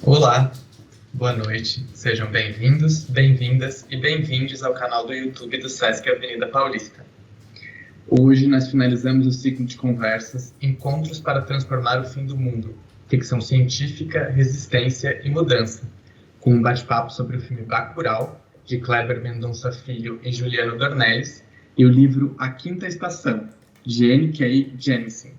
Olá, boa noite, sejam bem-vindos, bem-vindas e bem-vindes ao canal do YouTube do Sesc Avenida Paulista. Hoje nós finalizamos o ciclo de conversas Encontros para Transformar o Fim do Mundo, ficção científica, resistência e mudança, com um bate-papo sobre o filme Bacurau, de Kleber Mendonça Filho e Juliano Dornelles, e o livro A Quinta Estação, de N.K. Jemisin.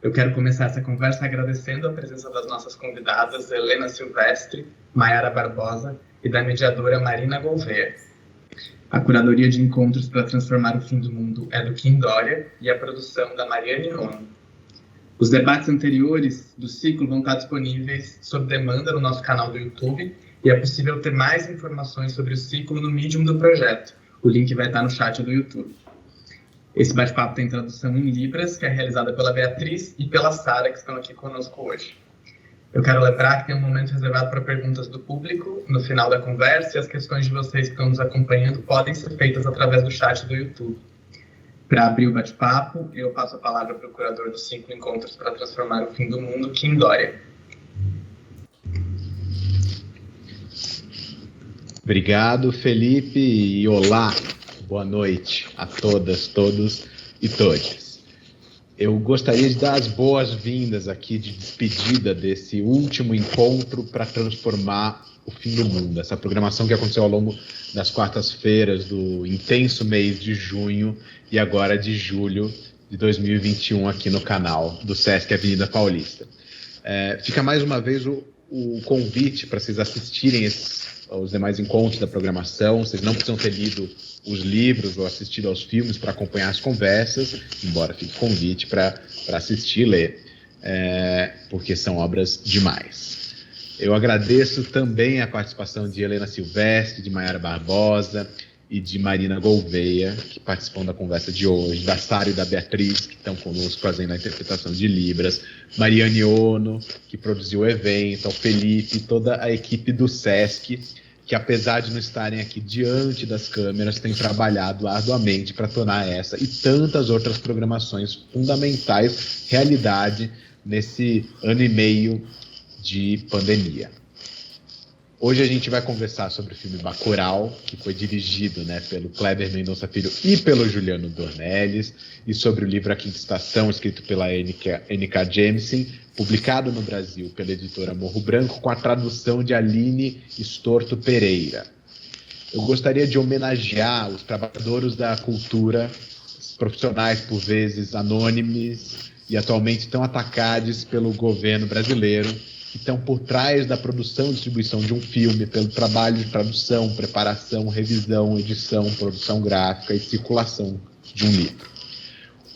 Eu quero começar essa conversa agradecendo a presença das nossas convidadas Helena Silvestre, Maiara Barbosa e da mediadora Marina Gouveia. A curadoria de encontros para transformar o fim do mundo é do Kim Dória e a produção da Mariane Rono. Os debates anteriores do ciclo vão estar disponíveis sob demanda no nosso canal do YouTube e é possível ter mais informações sobre o ciclo no Medium do projeto. O link vai estar no chat do YouTube. Esse bate-papo tem tradução em Libras, que é realizada pela Beatriz e pela Sara, que estão aqui conosco hoje. Eu quero lembrar que tem um momento reservado para perguntas do público no final da conversa e as questões de vocês que estão nos acompanhando podem ser feitas através do chat do YouTube. Para abrir o bate-papo, eu passo a palavra para o curador dos 5 Encontros para Transformar o Fim do Mundo, Kim Dória. Obrigado, Felipe, e olá! Boa noite a todas, todos e todes. Eu gostaria de dar as boas-vindas aqui de despedida desse último encontro para transformar o fim do mundo. Essa programação que aconteceu ao longo das quartas-feiras do intenso mês de junho e agora de julho de 2021 aqui no canal do Sesc Avenida Paulista. Fica mais uma vez o convite para vocês assistirem aos demais encontros da programação. Vocês não precisam ter lido os livros ou assistido aos filmes para acompanhar as conversas, embora fique convite para assistir e ler, porque são obras demais. Eu agradeço também a participação de Helena Silvestre, de Maiara Barbosa e de Marina Gouveia, que participam da conversa de hoje, da Sara e da Beatriz, que estão conosco fazendo a interpretação de Libras, Mariane Ono, que produziu o evento, ao Felipe e toda a equipe do Sesc, que apesar de não estarem aqui diante das câmeras, têm trabalhado arduamente para tornar essa e tantas outras programações fundamentais realidade nesse ano e meio de pandemia. Hoje a gente vai conversar sobre o filme Bacurau, que foi dirigido pelo Kleber Mendonça Filho e pelo Juliano Dornelles, e sobre o livro A Quinta Estação, escrito pela N.K. Jemisin, publicado no Brasil pela editora Morro Branco, com a tradução de Aline Storto Pereira. Eu gostaria de homenagear os trabalhadores da cultura, os profissionais, por vezes, anônimos e atualmente tão atacados pelo governo brasileiro, que estão por trás da produção e distribuição de um filme, pelo trabalho de tradução, preparação, revisão, edição, produção gráfica e circulação de um livro.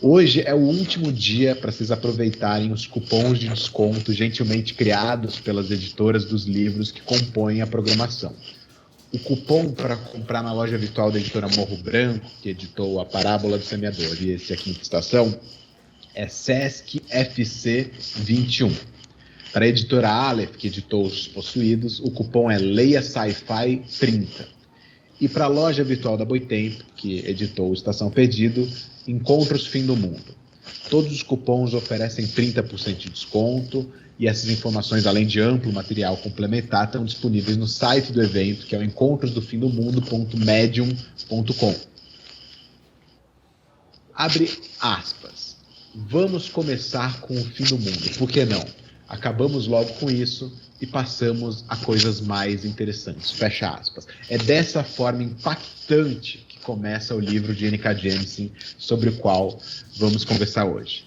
Hoje é o último dia para vocês aproveitarem os cupons de desconto gentilmente criados pelas editoras dos livros que compõem a programação. O cupom para comprar na loja virtual da editora Morro Branco, que editou A Parábola do Semeador e esse aqui em Estação, é SESC-FC21. Para a editora Aleph, que editou Os Possuídos, o cupom é Leia Sci-Fi 30. E para a loja virtual da Boitempo, que editou Estação Perdido, Encontros Fim do Mundo. Todos os cupons oferecem 30% de desconto e essas informações, além de amplo material complementar, estão disponíveis no site do evento, que é o encontrosdofimdomundo.medium.com. Abre aspas. Vamos começar com o fim do mundo, por que não? Acabamos logo com isso e passamos a coisas mais interessantes. Fecha aspas. É dessa forma impactante que começa o livro de N.K. Jemisin, sobre o qual vamos conversar hoje.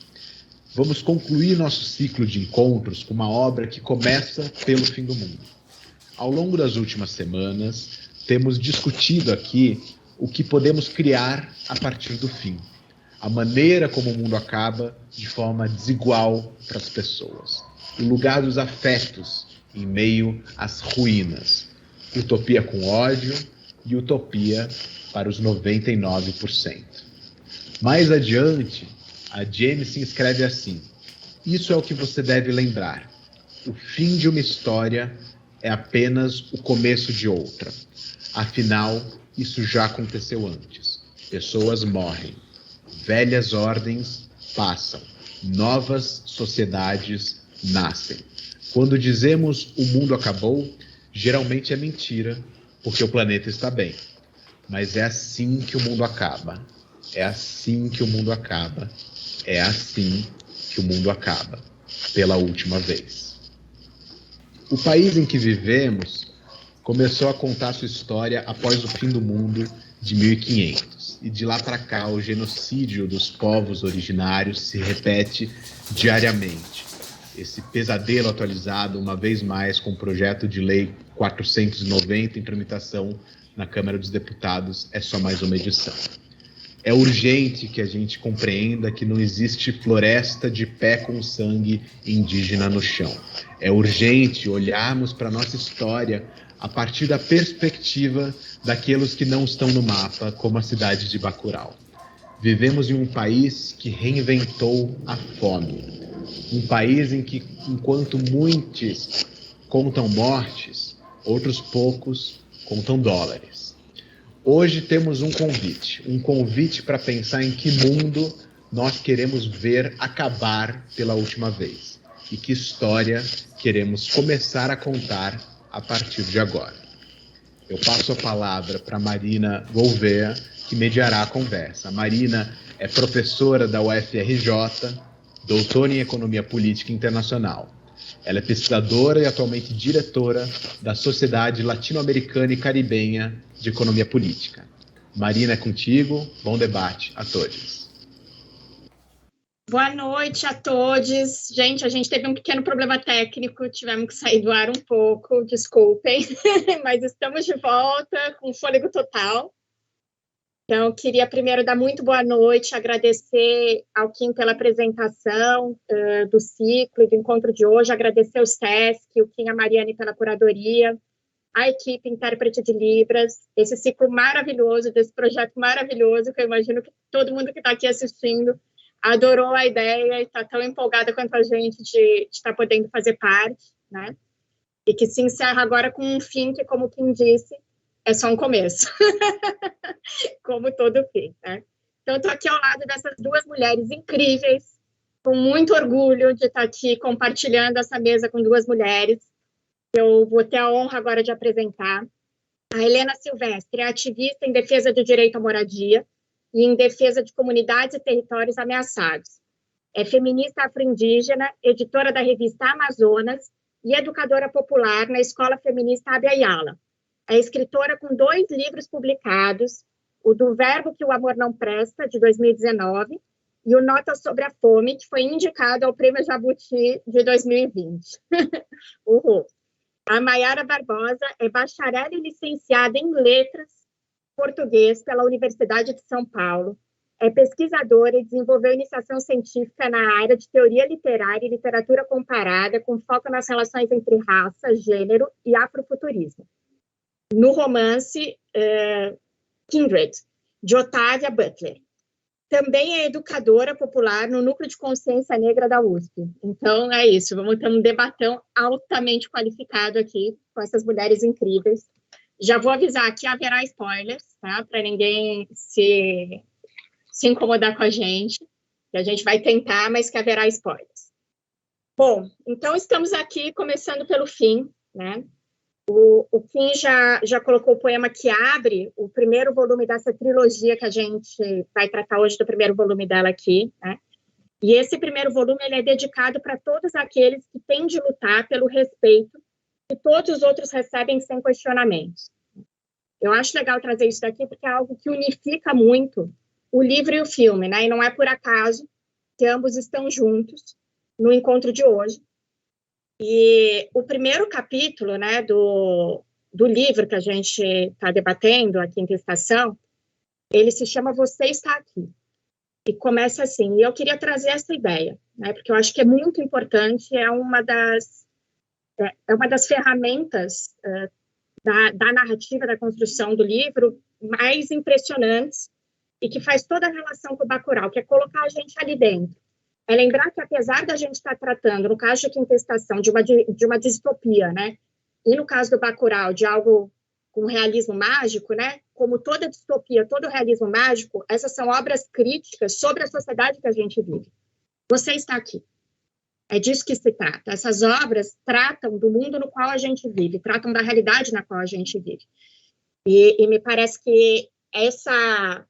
Vamos concluir nosso ciclo de encontros com uma obra que começa pelo fim do mundo. Ao longo das últimas semanas, temos discutido aqui o que podemos criar a partir do fim. A maneira como o mundo acaba de forma desigual para as pessoas. O lugar dos afetos em meio às ruínas. Utopia com ódio e utopia para os 99%. Mais adiante, a Jemisin escreve assim: isso é o que você deve lembrar. O fim de uma história é apenas o começo de outra. Afinal, isso já aconteceu antes. Pessoas morrem. Velhas ordens passam. Novas sociedades nascem. Quando dizemos o mundo acabou, geralmente é mentira, porque o planeta está bem. Mas é assim que o mundo acaba. É assim que o mundo acaba. É assim que o mundo acaba, pela última vez. O país em que vivemos começou a contar sua história após o fim do mundo de 1500. E de lá para cá, o genocídio dos povos originários se repete diariamente. Esse pesadelo atualizado, uma vez mais, com o projeto de lei 490 em tramitação na Câmara dos Deputados, é só mais uma edição. É urgente que a gente compreenda que não existe floresta de pé com sangue indígena no chão. É urgente olharmos para a nossa história a partir da perspectiva daqueles que não estão no mapa, como a cidade de Bacurau. Vivemos em um país que reinventou a fome. Um país em que, enquanto muitos contam mortes, outros poucos contam dólares. Hoje temos um convite para pensar em que mundo nós queremos ver acabar pela última vez e que história queremos começar a contar a partir de agora. Eu passo a palavra para Marina Gouveia, que mediará a conversa. A Marina é professora da UFRJ, doutora em Economia Política Internacional. Ela é pesquisadora e atualmente diretora da Sociedade Latino-Americana e Caribenha de Economia Política. Marina, é contigo. Bom debate a todos. Boa noite a todos. Gente, a gente teve um pequeno problema técnico, tivemos que sair do ar um pouco, desculpem, mas estamos de volta com fôlego total. Então, queria primeiro dar muito boa noite, agradecer ao Kim pela apresentação do ciclo e do encontro de hoje, agradecer o SESC, o Kim e a Mariane pela curadoria, a equipe intérprete de Libras, esse ciclo maravilhoso, desse projeto maravilhoso, que eu imagino que todo mundo que está aqui assistindo adorou a ideia e está tão empolgada quanto a gente de estar podendo fazer parte, né? E que se encerra agora com um fim que, como o Kim disse, é só um começo, como todo fim, né? Então, estou aqui ao lado dessas duas mulheres incríveis, com muito orgulho de estar aqui compartilhando essa mesa com duas mulheres. Eu vou ter a honra agora de apresentar a Helena Silvestre, é ativista em defesa do direito à moradia e em defesa de comunidades e territórios ameaçados. É feminista afro-indígena, editora da revista Amazonas e educadora popular na Escola Feminista Abya Yala. É escritora com 2 livros publicados, o Do Verbo que o Amor Não Presta, de 2019, e o Notas sobre a Fome, que foi indicado ao Prêmio Jabuti de 2020. Uhul. A Mayara Barbosa é bacharel e licenciada em Letras Português pela Universidade de São Paulo, é pesquisadora e desenvolveu iniciação científica na área de teoria literária e literatura comparada, com foco nas relações entre raça, gênero e afrofuturismo. No romance Kindred, de Octavia Butler. Também é educadora popular no Núcleo de Consciência Negra da USP. Então, é isso, vamos ter um debatão altamente qualificado aqui com essas mulheres incríveis. Já vou avisar que haverá spoilers, tá? Para ninguém se incomodar com a gente, que a gente vai tentar, mas que haverá spoilers. Bom, então estamos aqui começando pelo fim, né? O Kim já colocou o poema que abre o primeiro volume dessa trilogia que a gente vai tratar hoje, do primeiro volume dela aqui, né? E esse primeiro volume ele é dedicado para todos aqueles que têm de lutar pelo respeito que todos os outros recebem sem questionamentos. Eu acho legal trazer isso daqui porque é algo que unifica muito o livro e o filme, né? E não é por acaso que ambos estão juntos no encontro de hoje. E o primeiro capítulo, né, do livro que a gente está debatendo, A Quinta Estação, ele se chama Você Está Aqui. E começa assim, e eu queria trazer essa ideia, né, porque eu acho que é muito importante, é uma das ferramentas da narrativa, da construção do livro, mais impressionantes, e que faz toda a relação com o Bacurau, que é colocar a gente ali dentro. É lembrar que, apesar da gente estar tratando, no caso de Quinta Estação, de uma distopia, né? E no caso do Bacurau, de algo com realismo mágico, né? Como toda distopia, todo realismo mágico, essas são obras críticas sobre a sociedade que a gente vive. Você está aqui. É disso que se trata. Essas obras tratam do mundo no qual a gente vive, tratam da realidade na qual a gente vive. E me parece que essa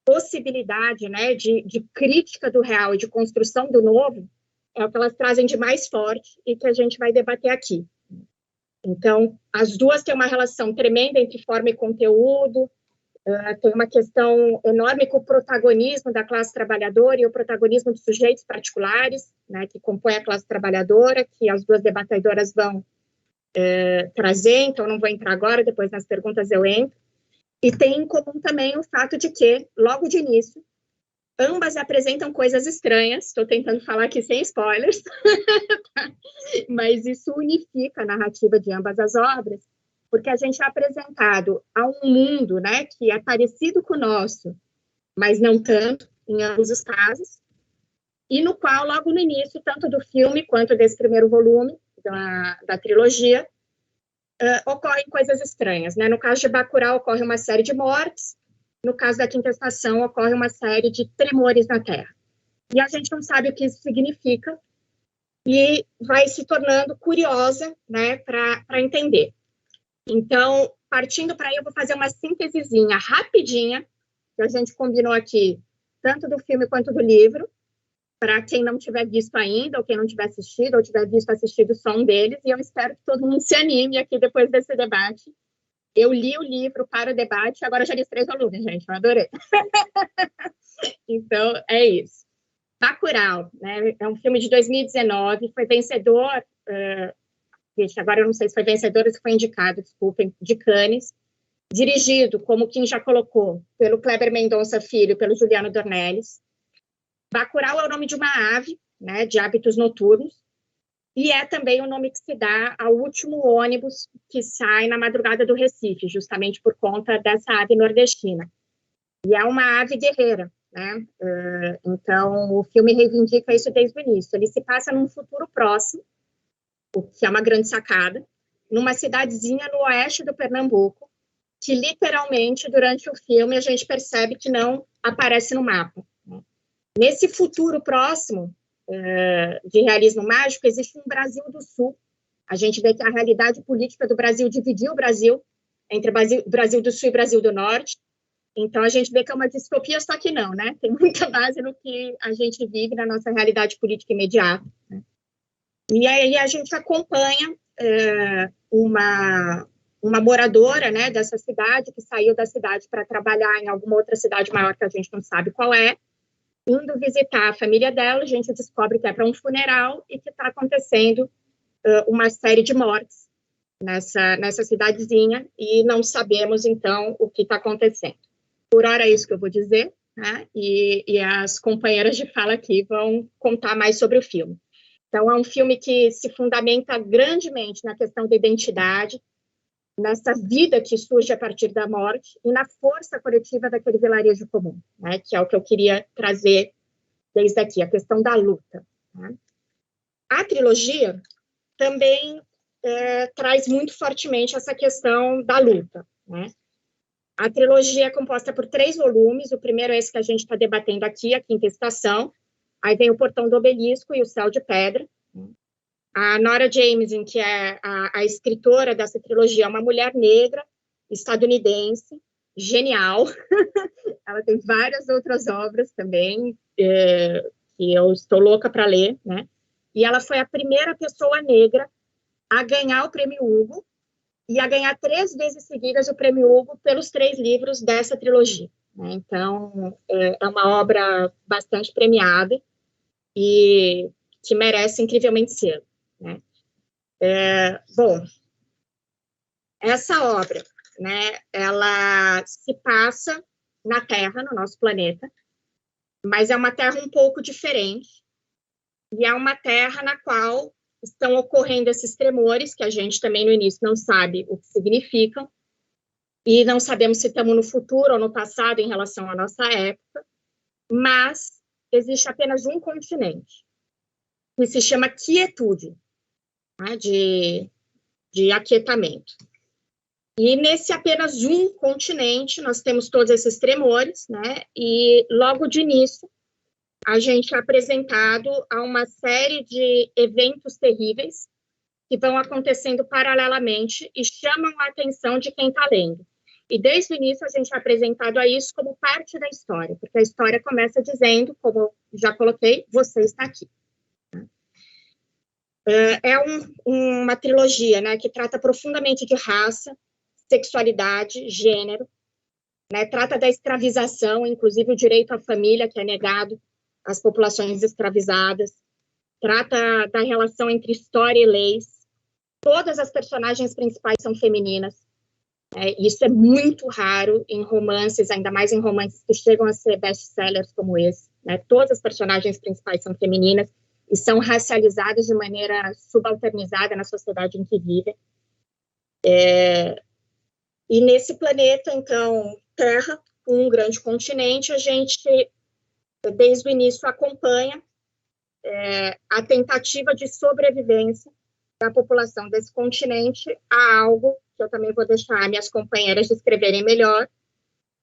possibilidade, né, de crítica do real e de construção do novo é o que elas trazem de mais forte e que a gente vai debater aqui. Então, as duas têm uma relação tremenda entre forma e conteúdo, tem uma questão enorme com o protagonismo da classe trabalhadora e o protagonismo de sujeitos particulares, né, que compõem a classe trabalhadora, que as duas debatedoras vão trazer, então não vou entrar agora, depois nas perguntas eu entro. E tem em comum também o fato de que, logo de início, ambas apresentam coisas estranhas, estou tentando falar aqui sem spoilers, mas isso unifica a narrativa de ambas as obras, porque a gente é apresentado a um mundo, né, que é parecido com o nosso, mas não tanto, em ambos os casos, e no qual, logo no início, tanto do filme quanto desse primeiro volume da trilogia, ocorrem coisas estranhas, né? No caso de Bacurau, ocorre uma série de mortes, no caso da Quinta Estação, ocorre uma série de tremores na Terra. E a gente não sabe o que isso significa, e vai se tornando curiosa, né, para entender. Então, partindo para aí, eu vou fazer uma síntesezinha rapidinha, que a gente combinou aqui, tanto do filme quanto do livro, para quem não tiver visto ainda, ou quem não tiver assistido, ou tiver assistido só um deles, e eu espero que todo mundo se anime aqui depois desse debate. Eu li o livro para o debate, agora já li os 3 volumes, gente, eu adorei. Então, é isso. Bacurau, né, é um filme de 2019, foi vencedor, gente, agora eu não sei se foi vencedor ou se foi indicado, desculpem, de Cannes, dirigido, como quem já colocou, pelo Kleber Mendonça Filho e pelo Juliano Dornelles. Bacurau é o nome de uma ave, né, de hábitos noturnos, e é também o nome que se dá ao último ônibus que sai na madrugada do Recife, justamente por conta dessa ave nordestina. E é uma ave guerreira, né? Então, o filme reivindica isso desde o início. Ele se passa num futuro próximo, o que é uma grande sacada, numa cidadezinha no oeste do Pernambuco, que literalmente, durante o filme, a gente percebe que não aparece no mapa. Nesse futuro próximo de realismo mágico, existe um Brasil do Sul. A gente vê que a realidade política do Brasil dividiu o Brasil entre Brasil do Sul e Brasil do Norte. Então, a gente vê que é uma distopia, só que não, né? Tem muita base no que a gente vive na nossa realidade política imediata, né? E aí a gente acompanha uma moradora, né, dessa cidade, que saiu da cidade para trabalhar em alguma outra cidade maior que a gente não sabe qual é, indo visitar a família dela, a gente descobre que é para um funeral e que está acontecendo uma série de mortes nessa cidadezinha e não sabemos, então, o que está acontecendo. Por hora é isso que eu vou dizer, né? E as companheiras de fala aqui vão contar mais sobre o filme. Então, é um filme que se fundamenta grandemente na questão da identidade, nessa vida que surge a partir da morte e na força coletiva daquele vilarejo comum, né, que é o que eu queria trazer desde aqui, a questão da luta, né? A trilogia também traz muito fortemente essa questão da luta, né? A trilogia é composta por 3 volumes, o primeiro é esse que a gente está debatendo aqui, a Quinta Estação, aí vem o Portão do Obelisco e o Céu de Pedra. A Nora Jameson, que é a escritora dessa trilogia, é uma mulher negra, estadunidense, genial. Ela tem várias outras obras também, que eu estou louca para ler, né? E ela foi a primeira pessoa negra a ganhar o Prêmio Hugo e a ganhar 3 vezes seguidas o Prêmio Hugo pelos 3 livros dessa trilogia, né? Então, é uma obra bastante premiada e que merece incrivelmente ser, né? Bom, essa obra, né, ela se passa na Terra, no nosso planeta, mas é uma Terra um pouco diferente, e é uma Terra na qual estão ocorrendo esses tremores, que a gente também no início não sabe o que significam, e não sabemos se estamos no futuro ou no passado em relação à nossa época, mas existe apenas um continente, que se chama quietude, né, de aquietamento. E nesse apenas um continente, nós temos todos esses tremores, né, e logo de início, a gente é apresentado a uma série de eventos terríveis que vão acontecendo paralelamente e chamam a atenção de quem está lendo. E desde o início a gente é apresentado a isso como parte da história, porque a história começa dizendo, como eu já coloquei, você está aqui. É uma trilogia, né, que trata profundamente de raça, sexualidade, gênero, né, trata da escravização, inclusive o direito à família, que é negado às populações escravizadas, trata da relação entre história e leis. Todas as personagens principais são femininas. Isso é muito raro em romances, ainda mais em romances que chegam a ser best-sellers como esse. Né? Todas as personagens principais são femininas e são racializadas de maneira subalternizada na sociedade em que vivem. E nesse planeta, então, Terra, um grande continente, a gente, desde o início, acompanha a tentativa de sobrevivência da população desse continente a algo que eu também vou deixar minhas companheiras descreverem melhor,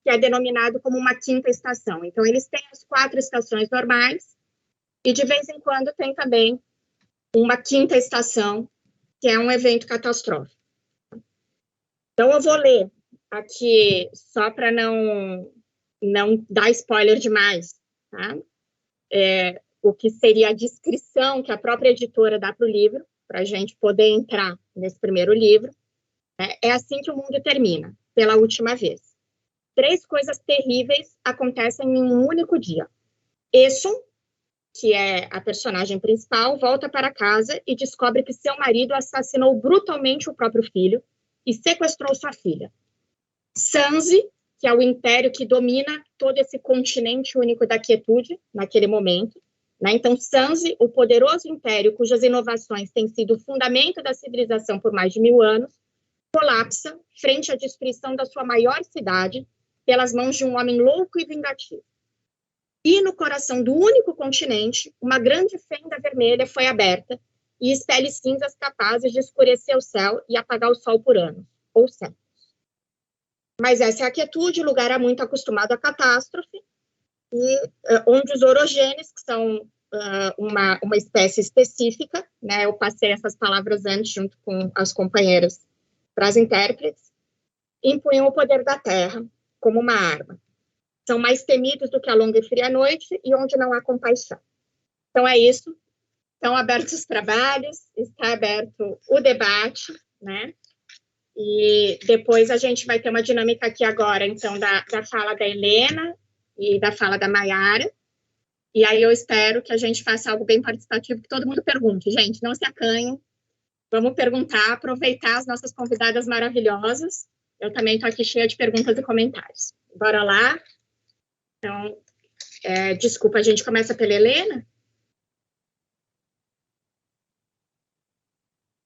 que é denominado como uma quinta estação. Então, eles têm as 4 estações normais e, de vez em quando, tem também uma quinta estação, que é um evento catastrófico. Então, eu vou ler aqui, só para não dar spoiler demais, tá? O que seria a descrição que a própria editora dá para o livro, para a gente poder entrar nesse primeiro livro. É assim que o mundo termina, pela última vez. 3 coisas terríveis acontecem em um único dia. Essun, que é a personagem principal, volta para casa e descobre que seu marido assassinou brutalmente o próprio filho e sequestrou sua filha. Sanzi, que é o império que domina todo esse continente único da quietude, naquele momento. Né? Então, Sanzi, o poderoso império cujas inovações têm sido o fundamento da civilização por mais de 1000 anos, colapsa frente à destruição da sua maior cidade pelas mãos de um homem louco e vingativo. E no coração do único continente, uma grande fenda vermelha foi aberta e expele cinzas capazes de escurecer o céu e apagar o sol por anos, ou séculos. Mas essa é a quietude, lugar há muito acostumado à catástrofe, e onde os orogênios, que são uma espécie específica, né, eu passei essas palavras antes junto com as companheiras para as intérpretes, impunham o poder da terra como uma arma. São mais temidos do que a longa e fria noite e onde não há compaixão. Então é isso. Estão abertos os trabalhos, está aberto o debate, né? E depois a gente vai ter uma dinâmica aqui agora, então, da fala da Helena e da fala da Maiara. E aí eu espero que a gente faça algo bem participativo, que todo mundo pergunte. Gente, não se acanhem. Vamos perguntar, aproveitar as nossas convidadas maravilhosas. Eu também estou aqui cheia de perguntas e comentários. Bora lá. Então, desculpa, a gente começa pela Helena?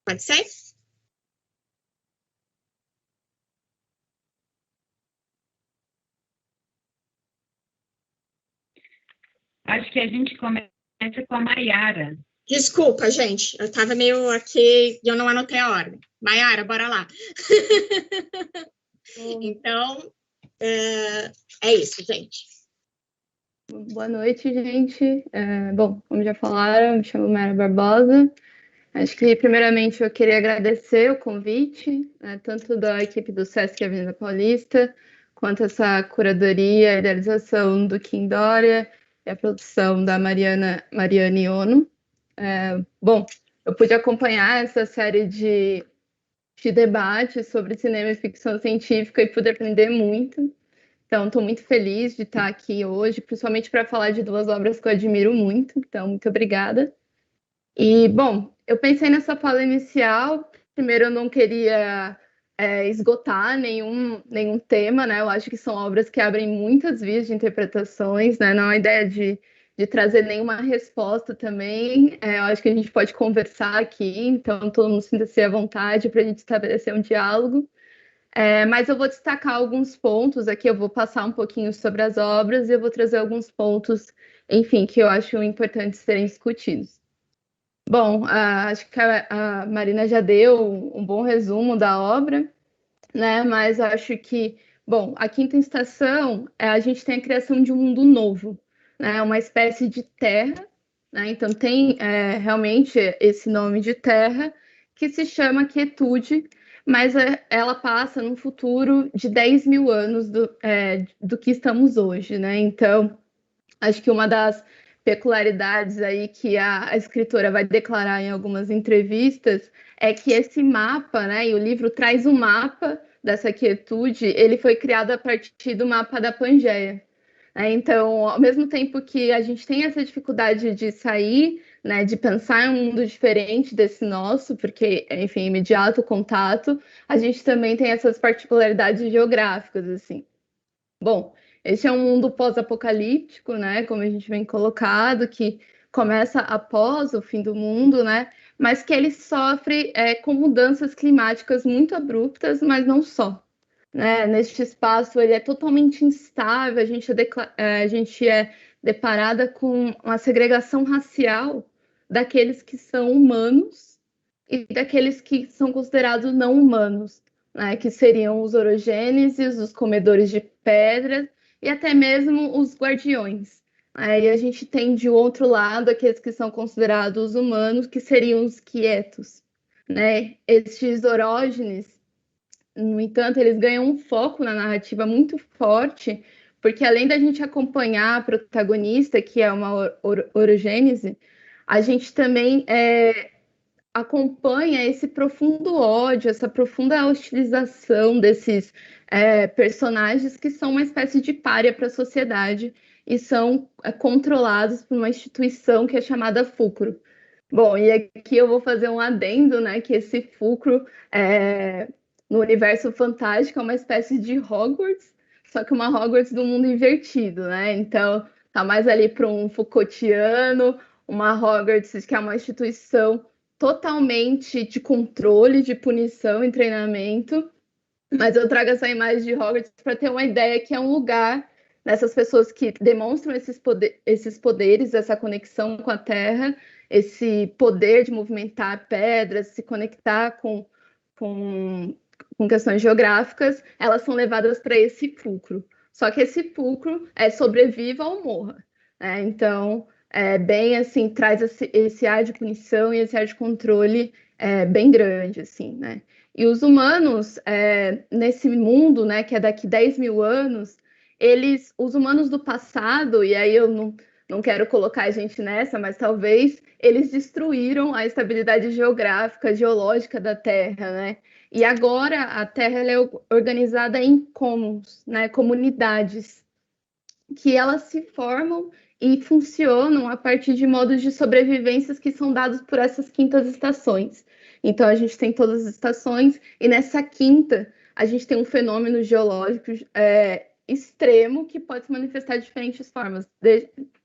Pode ser? Acho que a gente começa com a Maiara. Desculpa, gente, eu estava meio aqui e eu não anotei a ordem. Maiara, bora lá. Então, é isso, gente. Boa noite, gente. Bom, como já falaram, me chamo Mara Barbosa. Acho que, primeiramente, eu queria agradecer o convite, tanto da equipe do Sesc Avenida Paulista, quanto essa curadoria e idealização do Kim Dória e a produção da Mariane Ono. Bom, eu pude acompanhar essa série de debates sobre cinema e ficção científica e pude aprender muito. Então, estou muito feliz de estar aqui hoje, principalmente para falar de 2 obras que eu admiro muito. Então, muito obrigada. E, bom, eu pensei nessa fala inicial. Primeiro, eu não queria esgotar nenhum tema, né? Eu acho que são obras que abrem muitas vias de interpretações, né? Não é uma ideia de trazer nenhuma resposta também. Eu acho que a gente pode conversar aqui, então todo mundo sinta-se à vontade para a gente estabelecer um diálogo. Mas eu vou destacar alguns pontos aqui, eu vou passar um pouquinho sobre as obras e eu vou trazer alguns pontos, enfim, que eu acho importantes serem discutidos. Bom, acho que a Marina já deu um bom resumo da obra, né? Mas acho que, bom, a quinta estação, a gente tem a criação de um mundo novo, né, uma espécie de terra, né, então tem realmente esse nome de terra, que se chama quietude, mas ela passa num futuro de 10 mil anos do que estamos hoje, né? Então, acho que uma das peculiaridades aí que a escritora vai declarar em algumas entrevistas é que esse mapa, né, e o livro traz um mapa dessa quietude, ele foi criado a partir do mapa da Pangeia. Então, ao mesmo tempo que a gente tem essa dificuldade de sair, né, de pensar em um mundo diferente desse nosso, porque, enfim, imediato contato, a gente também tem essas particularidades geográficas, assim. Bom, esse é um mundo pós-apocalíptico, né, como a gente vem colocado, que começa após o fim do mundo, né, mas que ele sofre com mudanças climáticas muito abruptas, mas não só. Né? Neste espaço, ele é totalmente instável, a gente é deparada com uma segregação racial daqueles que são humanos e daqueles que são considerados não humanos, né? Que seriam os orogêneses, os comedores de pedras e até mesmo os guardiões. Aí a gente tem de outro lado aqueles que são considerados humanos, que seriam os quietos. Né? Estes orógenes, no entanto, eles ganham um foco na narrativa muito forte, porque além da gente acompanhar a protagonista, que é uma orogênese, a gente também acompanha esse profundo ódio, essa profunda hostilização desses personagens que são uma espécie de pária para a sociedade e são controlados por uma instituição que é chamada Fulcro. Bom, e aqui eu vou fazer um adendo, né, que esse Fulcro no universo fantástico é uma espécie de Hogwarts, só que uma Hogwarts do mundo invertido, né? Então, tá mais ali para um Foucaultiano, uma Hogwarts que é uma instituição totalmente de controle, de punição e treinamento. Mas eu trago essa imagem de Hogwarts para ter uma ideia que é um lugar dessas pessoas que demonstram esses poderes, essa conexão com a Terra, esse poder de movimentar pedras, se conectar com questões geográficas, elas são levadas para esse fulcro. Só que esse fulcro sobreviva ou morra. Né? Então, bem assim, traz esse ar de punição e esse ar de controle bem grande, assim, né? E os humanos, nesse mundo, né, que é daqui 10 mil anos, os humanos do passado, e aí eu não quero colocar a gente nessa, mas talvez eles destruíram a estabilidade geográfica, geológica da Terra, né? E agora a Terra ela é organizada em comuns, né, comunidades, que elas se formam e funcionam a partir de modos de sobrevivência que são dados por essas quintas estações. Então, a gente tem todas as estações, e nessa quinta, a gente tem um fenômeno geológico extremo que pode se manifestar de diferentes formas,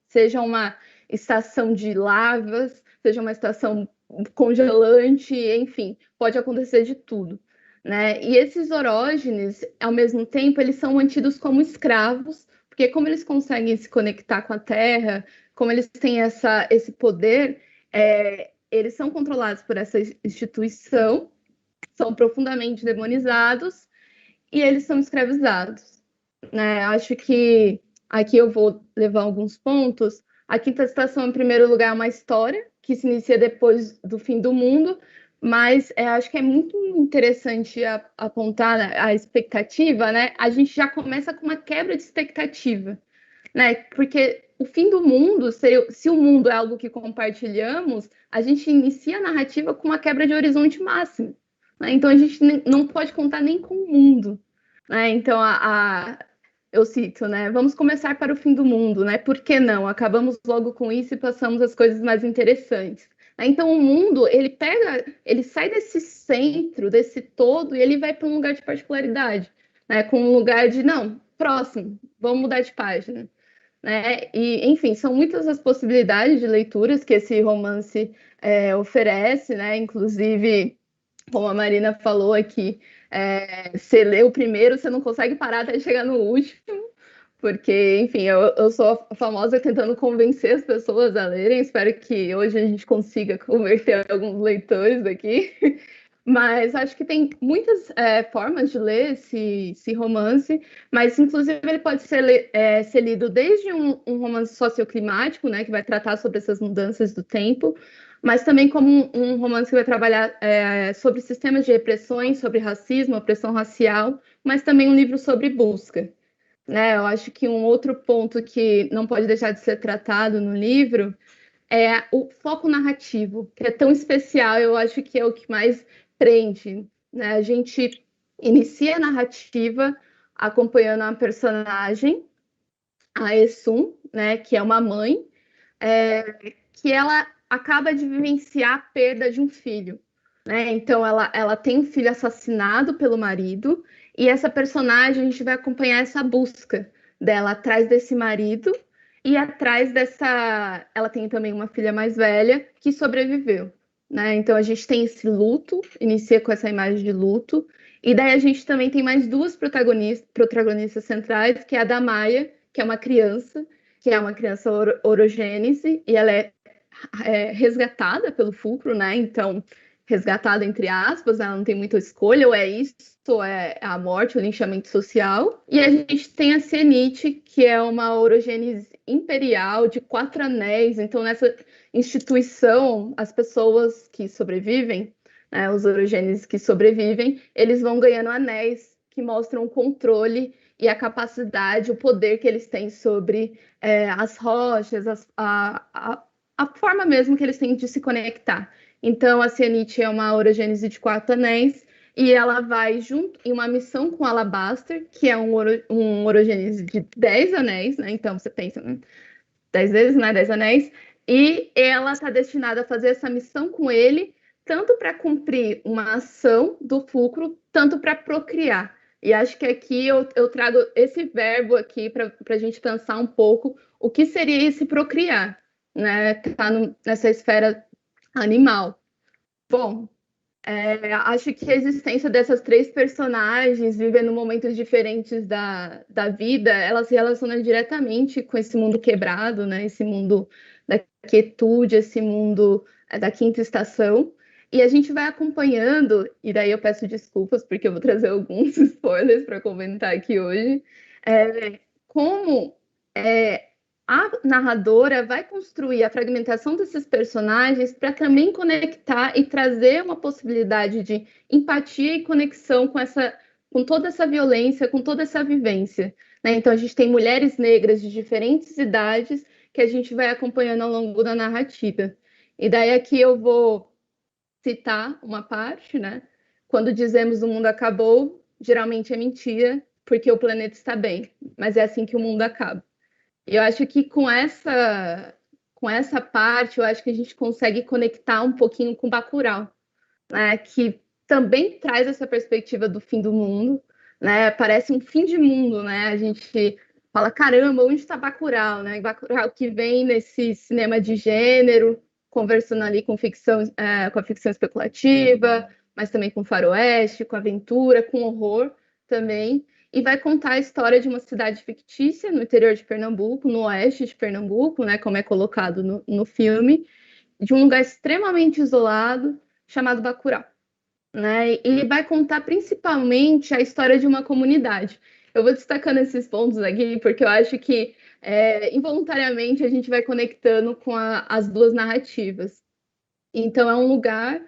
seja uma estação de lavas, seja uma estação congelante, enfim, pode acontecer de tudo. Né? E esses orógenes, ao mesmo tempo, eles são mantidos como escravos, porque como eles conseguem se conectar com a Terra, como eles têm esse poder, eles são controlados por essa instituição, são profundamente demonizados e eles são escravizados. Né? Acho que aqui eu vou levar alguns pontos. A quinta estação, em primeiro lugar, é uma história que se inicia depois do fim do mundo, mas acho que é muito interessante apontar a expectativa, né? A gente já começa com uma quebra de expectativa, né? Porque o fim do mundo, se o mundo é algo que compartilhamos, a gente inicia a narrativa com uma quebra de horizonte máximo. Né? Então, a gente não pode contar nem com o mundo. Né? Então, eu cito, né? Vamos começar para o fim do mundo, né? Por que não? Acabamos logo com isso e passamos às coisas mais interessantes. Então, o mundo, ele sai desse centro, desse todo, e ele vai para um lugar de particularidade, né? Com um lugar de, não, próximo, vamos mudar de página. Né? E, enfim, são muitas as possibilidades de leituras que esse romance oferece, né? Inclusive, como a Marina falou aqui, você lê o primeiro, você não consegue parar até chegar no último, porque, enfim, eu sou famosa tentando convencer as pessoas a lerem, espero que hoje a gente consiga converter alguns leitores aqui, Mas acho que tem muitas formas de ler esse romance, mas inclusive ele pode ser lido desde um romance socioclimático, né, que vai tratar sobre essas mudanças do tempo, mas também como um romance que vai trabalhar sobre sistemas de repressões, sobre racismo, opressão racial, mas também um livro sobre busca. Né? Eu acho que um outro ponto que não pode deixar de ser tratado no livro é o foco narrativo, que é tão especial, eu acho que é o que mais prende. Né? A gente inicia a narrativa acompanhando a personagem, a Essun, né, que é uma mãe, que ela acaba de vivenciar a perda de um filho. Né? Então, ela tem um filho assassinado pelo marido, e essa personagem, a gente vai acompanhar essa busca dela atrás desse marido, e atrás dessa... Ela tem também uma filha mais velha que sobreviveu. Né? Então, a gente tem esse luto, inicia com essa imagem de luto, e daí a gente também tem mais duas protagonistas centrais, que é a Damaya, que é uma criança orogênese, e ela é resgatada pelo Fulcro, né? Então, resgatada entre aspas, ela não tem muita escolha, ou é isso, ou é a morte, o linchamento social. E a gente tem a Sienite, que é uma orogênese imperial de 4 anéis. Então, nessa instituição, as pessoas que sobrevivem, né, os orogêneses que sobrevivem, eles vão ganhando anéis que mostram o controle e a capacidade, o poder que eles têm sobre as rochas, a forma mesmo que eles têm de se conectar. Então, a Sienite é uma orogênese de 4 anéis, e ela vai junto em uma missão com Alabaster, que é um orogênese de 10 anéis, né? Então, você pensa, 10 vezes, né? 10 anéis. E ela está destinada a fazer essa missão com ele, tanto para cumprir uma ação do Fulcro, tanto para procriar. E acho que aqui eu trago esse verbo aqui para a gente pensar um pouco o que seria esse procriar, né? Tá nessa esfera animal. Bom, acho que a existência dessas 3 personagens vivendo momentos diferentes da vida, elas se relacionam diretamente com esse mundo quebrado, né? Esse mundo da quietude, esse mundo da quinta estação. E a gente vai acompanhando, e daí eu peço desculpas, porque eu vou trazer alguns spoilers para comentar aqui hoje, como a narradora vai construir a fragmentação desses personagens para também conectar e trazer uma possibilidade de empatia e conexão com toda essa violência, com toda essa vivência. Né? Então, a gente tem mulheres negras de diferentes idades que a gente vai acompanhando ao longo da narrativa. E daí aqui eu vou citar uma parte, né? Quando dizemos o mundo acabou, geralmente é mentira, porque o planeta está bem, mas é assim que o mundo acaba. E eu acho que com essa parte, eu acho que a gente consegue conectar um pouquinho com Bacurau, né? Que também traz essa perspectiva do fim do mundo, né? Parece um fim de mundo, né? A gente fala, caramba, onde está Bacurau, né? Bacurau que vem nesse cinema de gênero, conversando ali com a ficção especulativa, mas também com faroeste, com aventura, com horror também, e vai contar a história de uma cidade fictícia no interior de Pernambuco, no oeste de Pernambuco, né, como é colocado no filme, de um lugar extremamente isolado, chamado Bacurau. Né? E vai contar principalmente a história de uma comunidade. Eu vou destacando esses pontos aqui, porque eu acho que involuntariamente a gente vai conectando com as duas narrativas. Então, é um lugar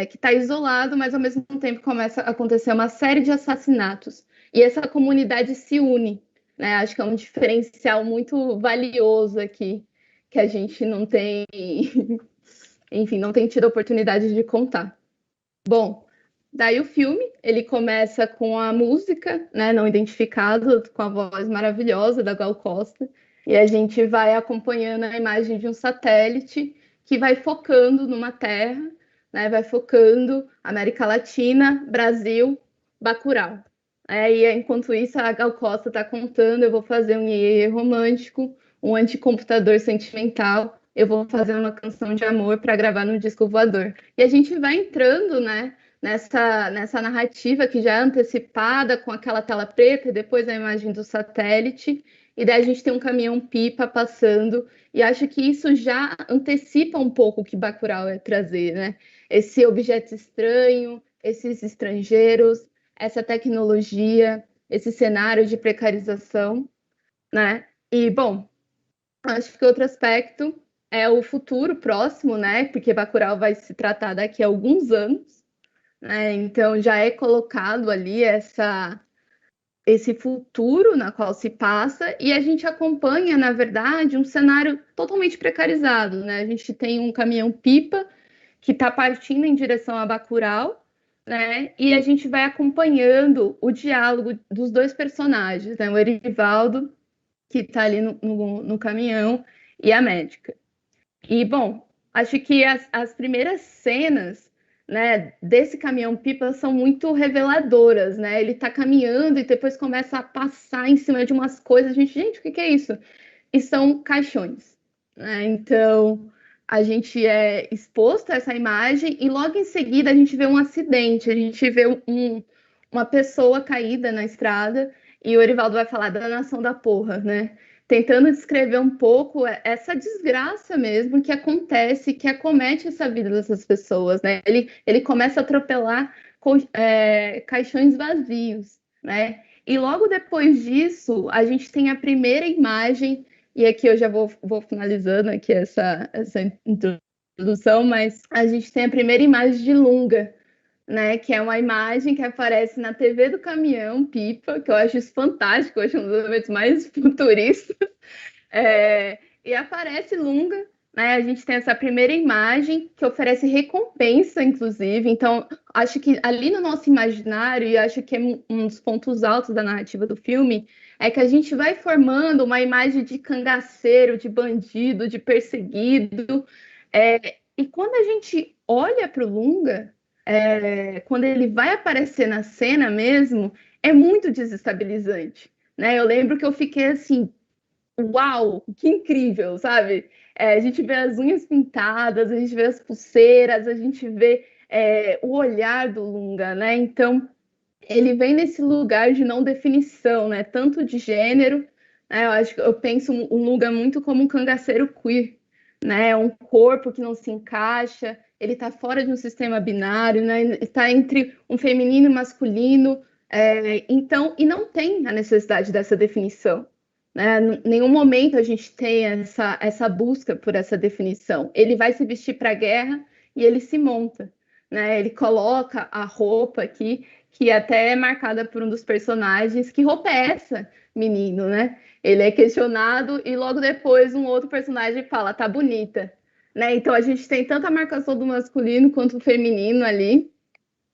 que está isolado, mas ao mesmo tempo começa a acontecer uma série de assassinatos. E essa comunidade se une. Né? Acho que é um diferencial muito valioso aqui, que a gente não tem, enfim, não tem tido a oportunidade de contar. Bom, daí o filme, ele começa com a música, né, não identificada, com a voz maravilhosa da Gal Costa, e a gente vai acompanhando a imagem de um satélite que vai focando numa terra, né, vai focando América Latina, Brasil, Bacurau. E enquanto isso, a Gal Costa está contando, eu vou fazer um iê romântico, um anticomputador sentimental, eu vou fazer uma canção de amor para gravar no disco voador. E a gente vai entrando, né, nessa narrativa que já é antecipada com aquela tela preta e depois a imagem do satélite. e daí a gente tem um caminhão-pipa passando, e acho que isso já antecipa um pouco o que Bacurau é trazer, né? Esse objeto estranho, esses estrangeiros, essa tecnologia, esse cenário de precarização, né? E, bom, acho que outro aspecto é o futuro próximo, né? Porque Bacurau vai se tratar daqui a alguns anos, né? Então já é colocado ali esse futuro na qual se passa, e a gente acompanha, na verdade, um cenário totalmente precarizado, né? A gente tem um caminhão-pipa que está partindo em direção a Bacurau, né? E a gente vai acompanhando o diálogo dos dois personagens, né? O Erivaldo, que está ali no caminhão, e a médica. E, bom, acho que as primeiras cenas, né, desse caminhão-pipa são muito reveladoras, né? Ele está caminhando e depois começa a passar em cima de umas coisas. Gente, o que é isso? E são caixões, né? Então, a gente é exposto a essa imagem e logo em seguida a gente vê um acidente, a gente vê uma pessoa caída na estrada e o Erivaldo vai falar da nação da porra, né? Tentando descrever um pouco essa desgraça mesmo que acontece, que acomete essa vida dessas pessoas, né? Ele começa a atropelar caixões vazios, né? E logo depois disso, a gente tem a primeira imagem, e aqui eu já vou finalizando aqui essa introdução, mas a gente tem a primeira imagem de Lunga, né, que é uma imagem que aparece na TV do caminhão pipa, que eu acho isso fantástico, eu acho um dos elementos mais futuristas, e aparece Lunga, né, a gente tem essa primeira imagem que oferece recompensa, inclusive, então acho que ali no nosso imaginário, e acho que é um dos pontos altos da narrativa do filme, é que a gente vai formando uma imagem de cangaceiro, de bandido, de perseguido, e quando a gente olha para o Lunga, quando ele vai aparecer na cena mesmo, é muito desestabilizante, né? Eu lembro que eu fiquei assim, uau, que incrível, sabe? A gente vê as unhas pintadas, a gente vê as pulseiras, a gente vê o olhar do Lunga, né? Então, ele vem nesse lugar de não definição, né? Tanto de gênero, né? Eu penso um Lunga muito como um cangaceiro queer, né? Um corpo que não se encaixa, ele está fora de um sistema binário, né? Está entre um feminino e masculino, então, e não tem a necessidade dessa definição, né? Em nenhum momento a gente tem essa busca por essa definição. Ele vai se vestir para a guerra e ele se monta, né? Ele coloca a roupa aqui, que até é marcada por um dos personagens. Que roupa é essa, menino, né? Ele é questionado e logo depois um outro personagem fala, tá bonita, né? Então a gente tem tanto a marcação do masculino quanto do feminino ali,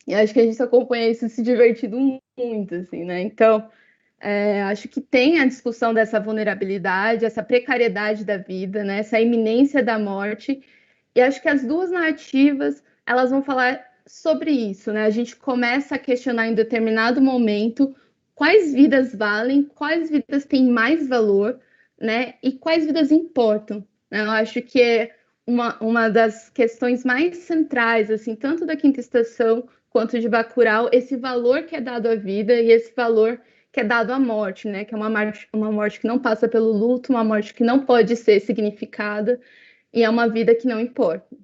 e acho que a gente acompanha isso se divertindo muito, assim, né? Então, acho que tem a discussão dessa vulnerabilidade, essa precariedade da vida, né? Essa iminência da morte, e acho que as duas narrativas, elas vão falar sobre isso, né? A gente começa a questionar em determinado momento quais vidas valem, quais vidas têm mais valor, né? E quais vidas importam, né? Eu acho que é uma das questões mais centrais, assim, tanto da Quinta Estação quanto de Bacurau, esse valor que é dado à vida e esse valor que é dado à morte, né? Que é uma morte que não passa pelo luto, uma morte que não pode ser significada, e é uma vida que não importa.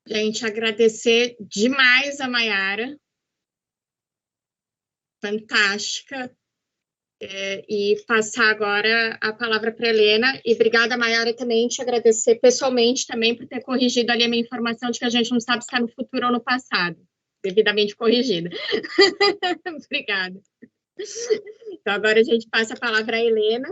Gente, agradecer demais a Maiara, fantástica, e passar agora a palavra para a Helena, e obrigada, Maiara, também te agradecer pessoalmente também por ter corrigido ali a minha informação de que a gente não sabe se está no futuro ou no passado, devidamente corrigida. Obrigada. Então, agora a gente passa a palavra à Helena.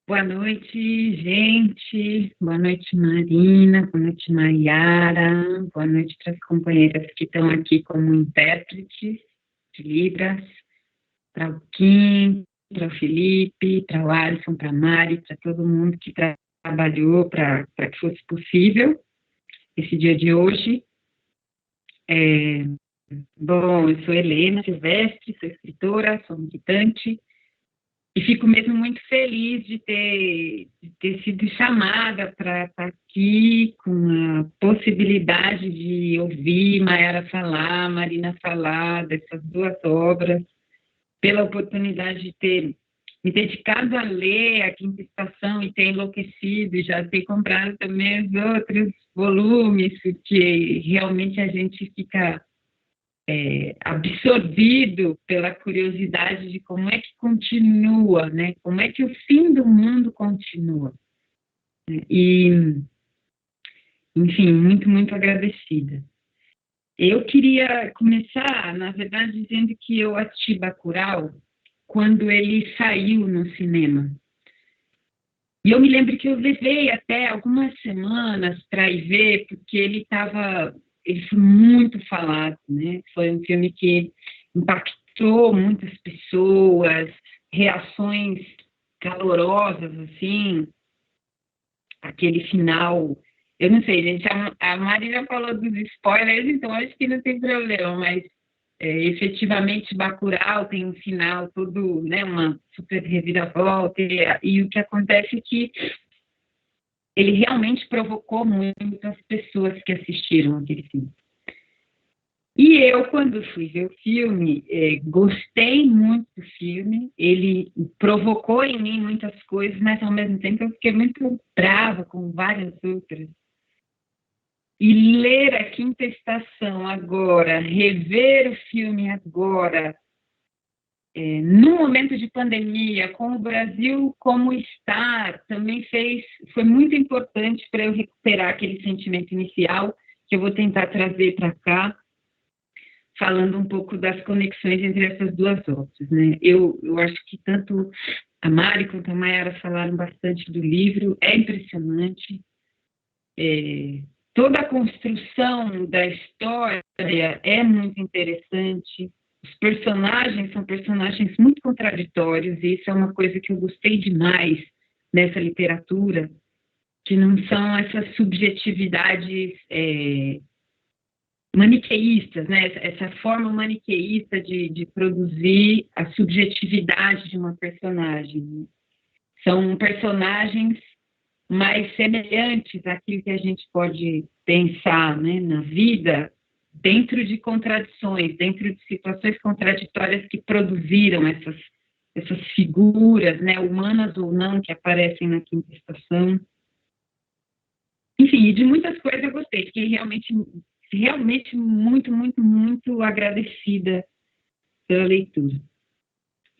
Boa noite, gente. Boa noite, Marina. Boa noite, Maiara. Boa noite para as companheiras que estão aqui como intérpretes de Libras, para o Kim, para o Felipe, para o Alisson, para a Mari, para todo mundo que trabalhou para que fosse possível esse dia de hoje. Bom, eu sou Helena Silvestre, sou escritora, sou militante, E fico mesmo muito feliz de ter sido chamada para estar aqui, com a possibilidade de ouvir Maiara falar, Marina falar dessas duas obras, pela oportunidade de ter me dedicado a ler a Quinta Estação e ter enlouquecido, e já ter comprado também os outros volumes, porque realmente a gente fica absorvido pela curiosidade de como é que continua, né? Como é que o fim do mundo continua. E, enfim, muito, muito agradecida. Eu queria começar, na verdade, dizendo que eu assisti Bacurau quando ele saiu no cinema. E eu me lembro que eu levei até algumas semanas para ir ver, porque ele foi muito falado, né? Foi um filme que impactou muitas pessoas, reações calorosas, assim, aquele final. Eu não sei, gente, a Mari já falou dos spoilers, então acho que não tem problema, mas efetivamente Bacurau tem um final todo, né, uma super reviravolta, e o que acontece é que ele realmente provocou muitas pessoas que assistiram aquele filme. E eu, quando fui ver o filme, gostei muito do filme, ele provocou em mim muitas coisas, mas ao mesmo tempo eu fiquei muito brava com várias outras. E ler a Quinta Estação agora, rever o filme agora, no momento de pandemia, com o Brasil como está, também foi muito importante para eu recuperar aquele sentimento inicial, que eu vou tentar trazer para cá, falando um pouco das conexões entre essas duas obras, né? Eu acho que tanto a Mari quanto a Maiara falaram bastante do livro, é impressionante. Toda a construção da história é muito interessante. Os personagens são personagens muito contraditórios, e isso é uma coisa que eu gostei demais nessa literatura, que não são essas subjetividades maniqueístas, né? Essa forma maniqueísta de produzir a subjetividade de uma personagem. São personagens mais semelhantes àquilo que a gente pode pensar, né, na vida, dentro de contradições, dentro de situações contraditórias que produziram essas figuras, né, humanas ou não, que aparecem na Quinta Estação. Enfim, de muitas coisas eu gostei, fiquei realmente muito, muito, muito agradecida pela leitura.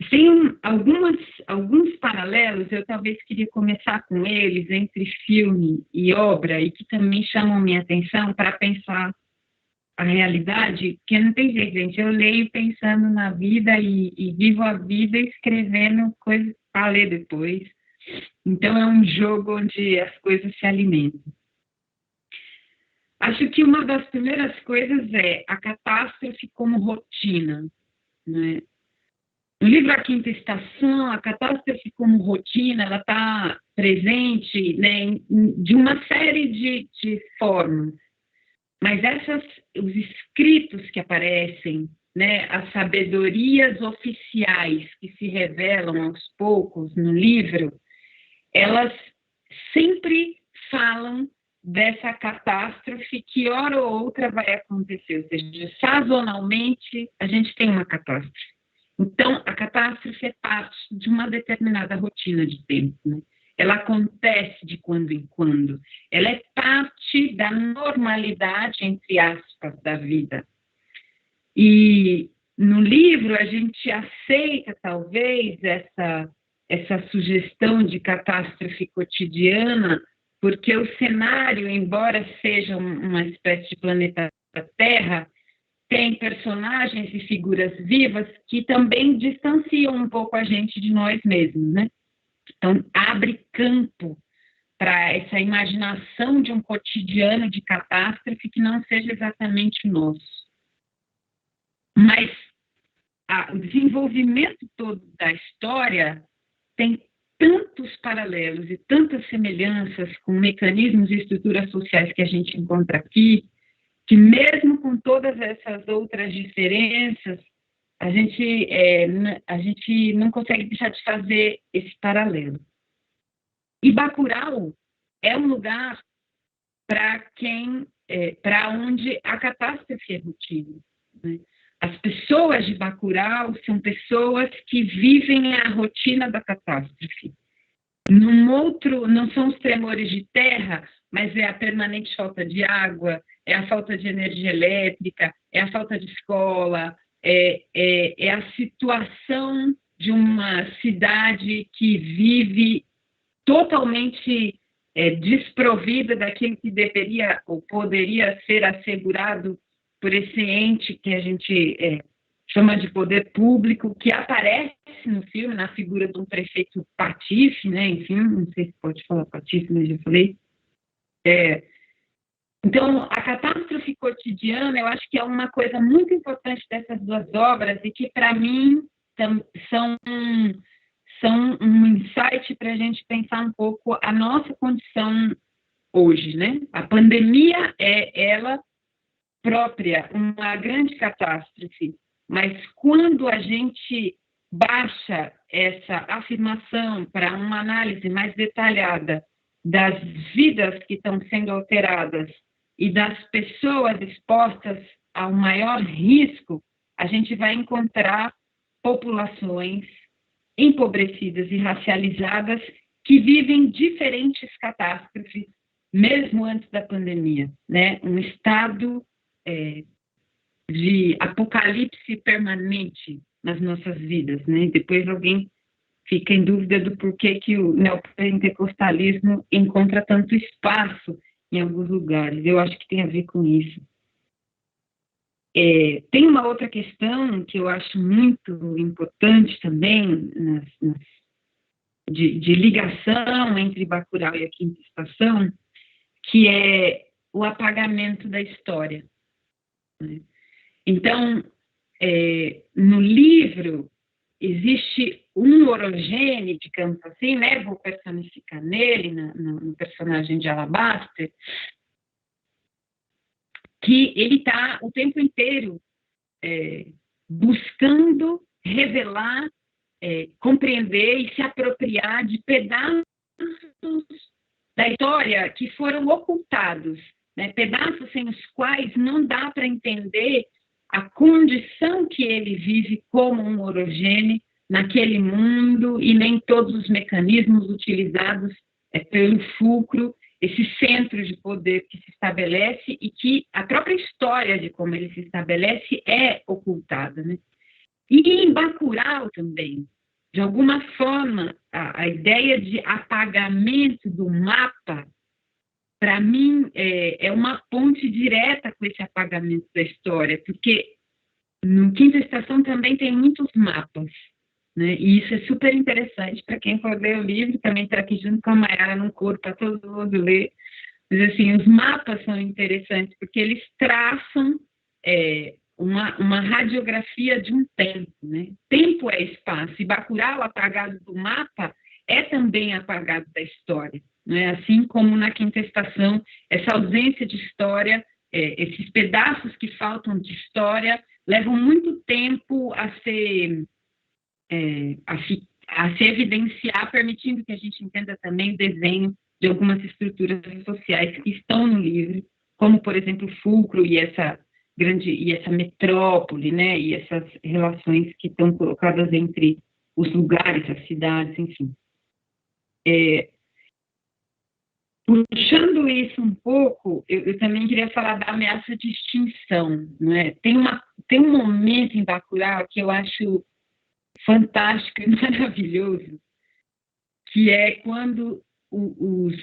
Tem alguns paralelos, eu talvez queria começar com eles, entre filme e obra, e que também chamam minha atenção para pensar a realidade, porque não tem jeito, gente, eu leio pensando na vida e vivo a vida escrevendo coisas para ler depois. Então é um jogo onde as coisas se alimentam. Acho que uma das primeiras coisas é a catástrofe como rotina, né? No livro A Quinta Estação, a catástrofe como rotina, ela está presente, né, de uma série de formas. Mas os escritos que aparecem, né, as sabedorias oficiais que se revelam aos poucos no livro, elas sempre falam dessa catástrofe que hora ou outra vai acontecer. Ou seja, sazonalmente a gente tem uma catástrofe. Então, a catástrofe é parte de uma determinada rotina de tempo, né? Ela acontece de quando em quando. Ela é parte da normalidade, entre aspas, da vida. E no livro a gente aceita, talvez, essa sugestão de catástrofe cotidiana, porque o cenário, embora seja uma espécie de planeta Terra, tem personagens e figuras vivas que também distanciam um pouco a gente de nós mesmos, né? Então, abre campo para essa imaginação de um cotidiano de catástrofe que não seja exatamente o nosso. Mas o desenvolvimento todo da história tem tantos paralelos e tantas semelhanças com mecanismos e estruturas sociais que a gente encontra aqui, que mesmo com todas essas outras diferenças, a gente não consegue deixar de fazer esse paralelo. E Bacurau é um lugar para onde a catástrofe é rotina, né? As pessoas de Bacurau são pessoas que vivem a rotina da catástrofe. Não são os tremores de terra, mas é a permanente falta de água, é a falta de energia elétrica, é a falta de escola, é a situação de uma cidade que vive totalmente desprovida daquilo que deveria ou poderia ser assegurado por esse ente que a gente chama de poder público, que aparece no filme, na figura de um prefeito patife, né? Enfim, não sei se pode falar patife, mas já falei. Então, a catástrofe cotidiana, eu acho que é uma coisa muito importante dessas duas obras e que, para mim, são um insight para a gente pensar um pouco a nossa condição hoje, né? A pandemia é ela própria uma grande catástrofe, mas quando a gente baixa essa afirmação para uma análise mais detalhada das vidas que estão sendo alteradas e das pessoas expostas ao maior risco, a gente vai encontrar populações empobrecidas e racializadas que vivem diferentes catástrofes, mesmo antes da pandemia, né? Um estado de apocalipse permanente nas nossas vidas, né? Depois alguém fica em dúvida do porquê que o neopentecostalismo encontra tanto espaço em alguns lugares. Eu acho que tem a ver com isso. Tem uma outra questão que eu acho muito importante também, de ligação entre Bacurau e a Quinta Estação, que é o apagamento da história. Então, no livro, existe um orogênio, digamos assim, né? Vou personificar nele, no personagem de Alabaster, que ele está o tempo inteiro buscando revelar, compreender e se apropriar de pedaços da história que foram ocultados, né? Pedaços sem os quais não dá para entender a condição que ele vive como um orogênio naquele mundo e nem todos os mecanismos utilizados pelo fulcro, esse centro de poder que se estabelece e que a própria história de como ele se estabelece é ocultada, né? E em Bacurau também, de alguma forma, a ideia de apagamento do mapa, para mim, é uma ponte direta com esse apagamento da história, porque no Quinta Estação também tem muitos mapas, né? E isso é super interessante para quem for ler o livro, também está aqui junto com a Mayara no corpo, para todo mundo ler. Mas, assim, os mapas são interessantes, porque eles traçam uma radiografia de um tempo, né? Tempo é espaço, e Bacurau, apagado do mapa, é também apagado da história, né? Assim como na Quinta Estação, essa ausência de história, esses pedaços que faltam de história, levam muito tempo a se evidenciar, permitindo que a gente entenda também o desenho de algumas estruturas sociais que estão no livro, como, por exemplo, o fulcro e essa metrópole, né, e essas relações que estão colocadas entre os lugares, as cidades, enfim. Puxando isso um pouco, eu também queria falar da ameaça de extinção, né? Tem um momento em Bacurau que eu acho fantástico e maravilhoso, que é quando os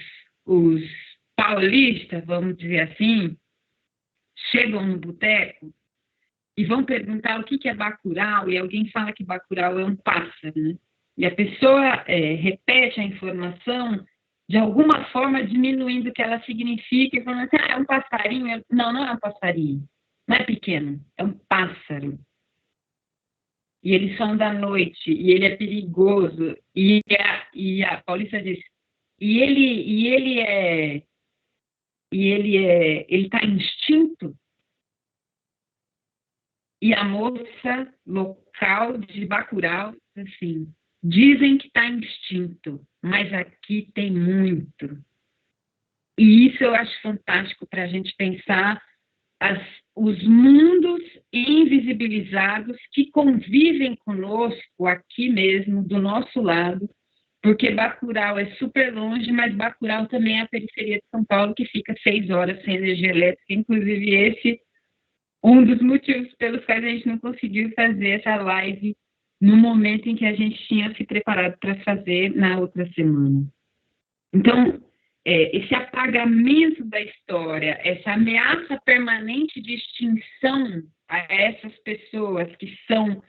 paulistas, vamos dizer assim, chegam no boteco e vão perguntar o que é Bacurau, e alguém fala que Bacurau é um pássaro, né? E a pessoa repete a informação de alguma forma diminuindo o que ela significa, e falando assim, é um passarinho. Não, não é um passarinho, não é pequeno, é um pássaro. E eles são da noite, e ele é perigoso, e a Paulista diz, ele está extinto. E a moça local de Bacurau, assim, dizem que está extinto, mas aqui tem muito. E isso eu acho fantástico para a gente pensar os mundos invisibilizados que convivem conosco aqui mesmo, do nosso lado, porque Bacurau é super longe, mas Bacurau também é a periferia de São Paulo, que fica 6 horas sem energia elétrica, inclusive esse um dos motivos pelos quais a gente não conseguiu fazer essa live no momento em que a gente tinha se preparado para fazer na outra semana. Então, esse apagamento da história, essa ameaça permanente de extinção a essas pessoas que são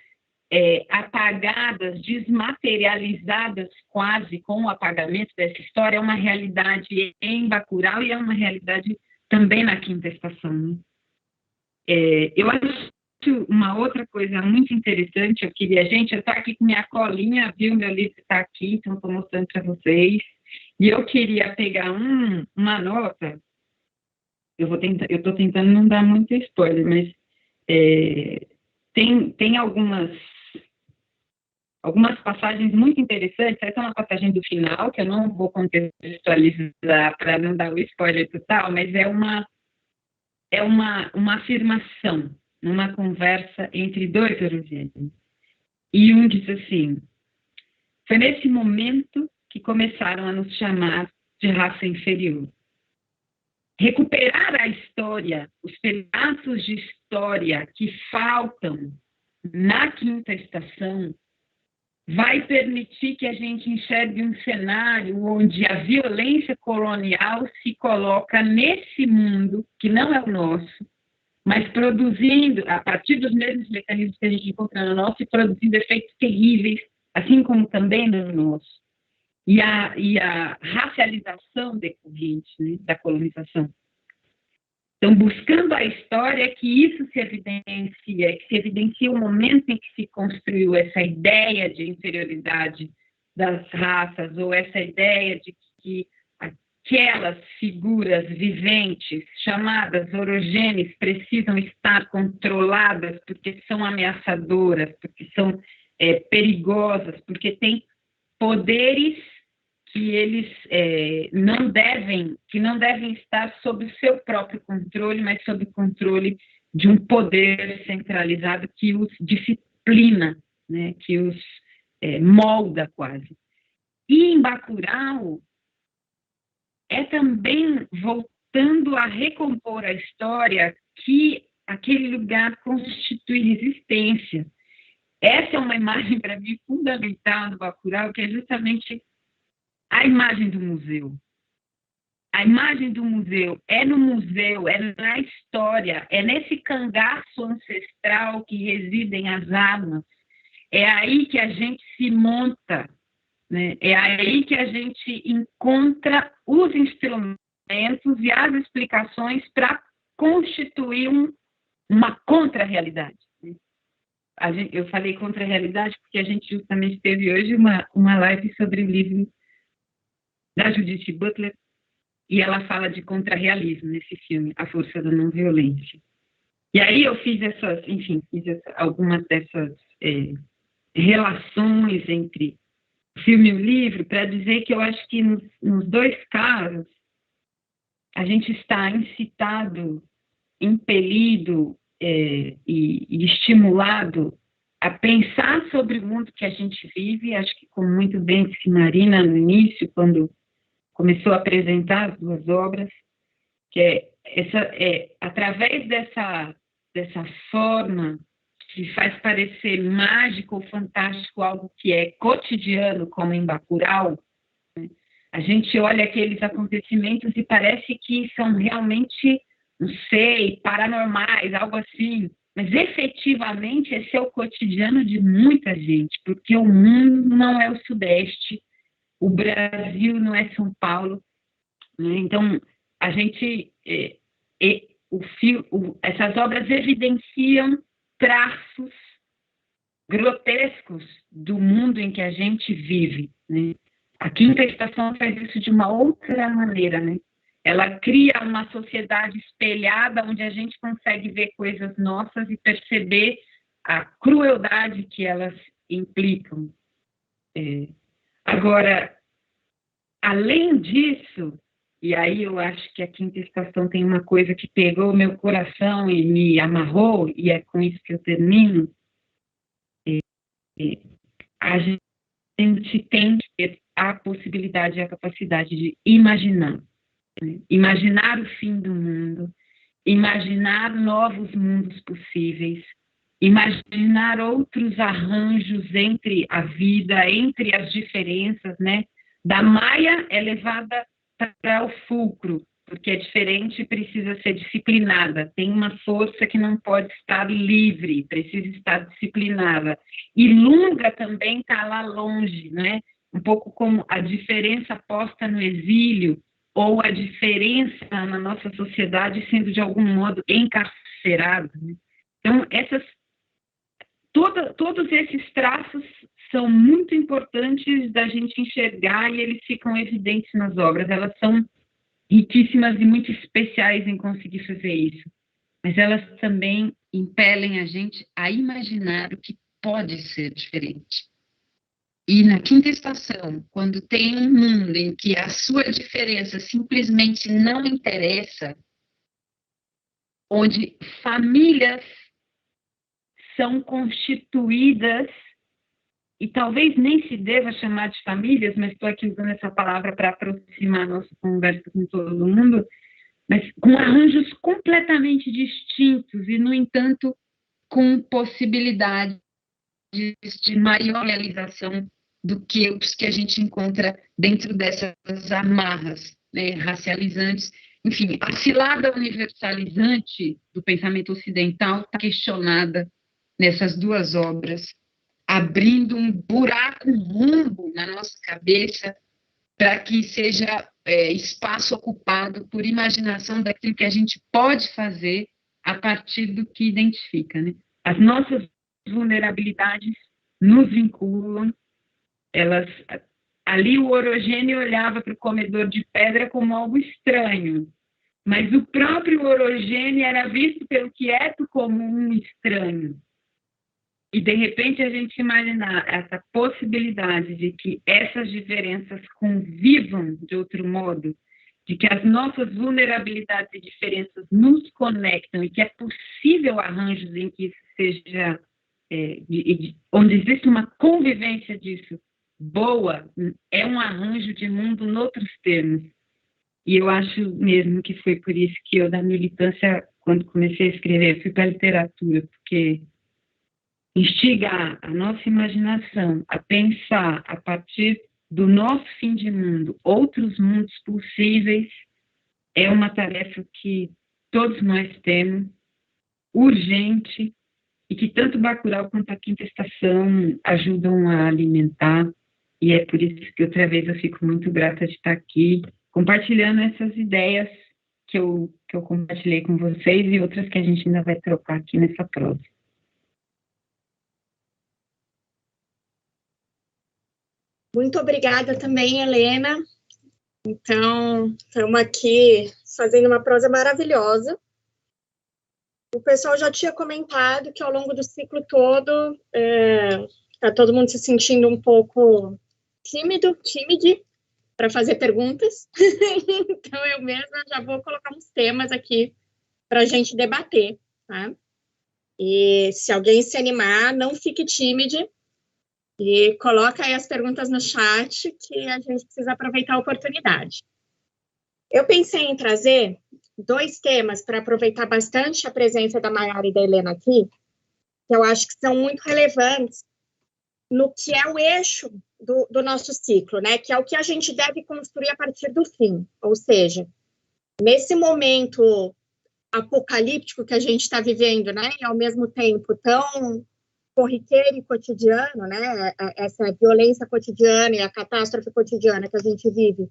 apagadas, desmaterializadas quase com o apagamento dessa história, é uma realidade em Bacurau e é uma realidade também na Quinta Estação, né? Eu acho uma outra coisa muito interessante, eu estou aqui com minha colinha, viu? Meu livro está aqui, então estou mostrando para vocês. E eu queria pegar uma nota, eu estou tentando não dar muito spoiler, mas tem algumas passagens muito interessantes. Essa é uma passagem do final, que eu não vou contextualizar para não dar o spoiler total, mas é uma afirmação numa conversa entre dois orogênios. E um diz assim: foi nesse momento que começaram a nos chamar de raça inferior. Recuperar a história, os pedaços de história que faltam na Quinta Estação, vai permitir que a gente enxergue um cenário onde a violência colonial se coloca nesse mundo, que não é o nosso, mas produzindo, a partir dos mesmos mecanismos que a gente encontra no nosso, e produzindo efeitos terríveis, assim como também no nosso. E a racialização decorrente, né, da colonização. Então, buscando a história, que isso se evidencia, que se evidencia o momento em que se construiu essa ideia de inferioridade das raças, ou essa ideia de que aquelas figuras viventes, chamadas orogênes, precisam estar controladas porque são ameaçadoras, porque são perigosas, porque têm poderes que eles não devem estar sob o seu próprio controle, mas sob o controle de um poder centralizado que os disciplina, né, que os molda quase. E em Bacurau é também voltando a recompor a história que aquele lugar constitui resistência. Essa é uma imagem, para mim, fundamental do Bacurau, que é justamente a imagem do museu. A imagem do museu é no museu, é na história, é nesse cangaço ancestral que residem as armas. É aí que a gente se monta, né? É aí que a gente encontra os instrumentos e as explicações para constituir uma contra-realidade. Eu falei contra-realidade porque a gente justamente teve hoje uma live sobre o livro da Judith Butler, e ela fala de contra-realismo nesse filme, A Força da Não-Violência. E aí eu fiz algumas dessas relações entre o filme e o livro, para dizer que eu acho que nos dois casos a gente está incitado, impelido e estimulado a pensar sobre o mundo que a gente vive. Acho que, como muito bem disse Marina no início, quando começou a apresentar as duas obras, que através dessa forma que faz parecer mágico ou fantástico algo que é cotidiano, como em Bacurau, né? A gente olha aqueles acontecimentos e parece que são realmente, não sei, paranormais, algo assim, mas efetivamente esse é o cotidiano de muita gente, porque o mundo não é o Sudeste, o Brasil não é São Paulo, né? Então, a gente, essas obras evidenciam traços grotescos do mundo em que a gente vive, né? A Quinta Estação faz isso de uma outra maneira, né? ela cria uma sociedade espelhada onde a gente consegue ver coisas nossas e perceber a crueldade que elas implicam. Agora, além disso, e aí eu acho que a Quinta Estação tem uma coisa que pegou o meu coração e me amarrou, e é com isso que eu termino, a gente tem que ter a possibilidade e a capacidade de imaginar. Né? Imaginar o fim do mundo, imaginar novos mundos possíveis, imaginar outros arranjos entre a vida, entre as diferenças, né? Da maia é levada para o fulcro, porque é diferente e precisa ser disciplinada. Tem uma força que não pode estar livre, precisa estar disciplinada. E Lunga também está lá longe, né? Um pouco como a diferença posta no exílio, ou a diferença na nossa sociedade sendo, de algum modo, encarcerada. Né? Então, todos esses traços são muito importantes da gente enxergar e eles ficam evidentes nas obras. Elas são riquíssimas e muito especiais em conseguir fazer isso. Mas elas também impelem a gente a imaginar o que pode ser diferente. E na Quinta Estação, quando tem um mundo em que a sua diferença simplesmente não interessa, onde famílias são constituídas, e talvez nem se deva chamar de famílias, mas estou aqui usando essa palavra para aproximar a nossa conversa com todo mundo, mas com arranjos completamente distintos e, no entanto, com possibilidades de maior realização do que os que a gente encontra dentro dessas amarras, né, racializantes. Enfim, a cilada universalizante do pensamento ocidental está questionada nessas duas obras, abrindo um buraco, um rombo na nossa cabeça para que seja espaço ocupado por imaginação daquilo que a gente pode fazer a partir do que identifica. Né? As nossas vulnerabilidades nos vinculam, ali o Orogênio olhava para o comedor de pedra como algo estranho, mas o próprio Orogênio era visto pelo quieto como um estranho. E, de repente, a gente imaginar essa possibilidade de que essas diferenças convivam de outro modo, de que as nossas vulnerabilidades e diferenças nos conectam e que é possível arranjos em que isso seja, onde existe uma convivência disso boa, é um arranjo de mundo noutros termos. E eu acho mesmo que foi por isso que eu, da militância, quando comecei a escrever, fui para a literatura, porque instigar a nossa imaginação a pensar a partir do nosso fim de mundo outros mundos possíveis é uma tarefa que todos nós temos, urgente, e que tanto Bacurau quanto a Quinta Estação ajudam a alimentar, e é por isso que outra vez eu fico muito grata de estar aqui compartilhando essas ideias que eu compartilhei com vocês e outras que a gente ainda vai trocar aqui nessa prosa. Muito obrigada também, Helena. Então, estamos aqui fazendo uma prosa maravilhosa. O pessoal já tinha comentado que ao longo do ciclo todo está todo mundo se sentindo um pouco tímide para fazer perguntas. Então, eu mesma já vou colocar uns temas aqui para a gente debater, tá? E se alguém se animar, não fique tímide. E coloca aí as perguntas no chat, que a gente precisa aproveitar a oportunidade. Eu pensei em trazer 2 temas para aproveitar bastante a presença da Mayara e da Helena aqui, que eu acho que são muito relevantes no que é o eixo do nosso ciclo, né? Que é o que a gente deve construir a partir do fim. Ou seja, nesse momento apocalíptico que a gente está vivendo, né? E ao mesmo tempo tão corriqueiro e cotidiano, né? Essa violência cotidiana e a catástrofe cotidiana que a gente vive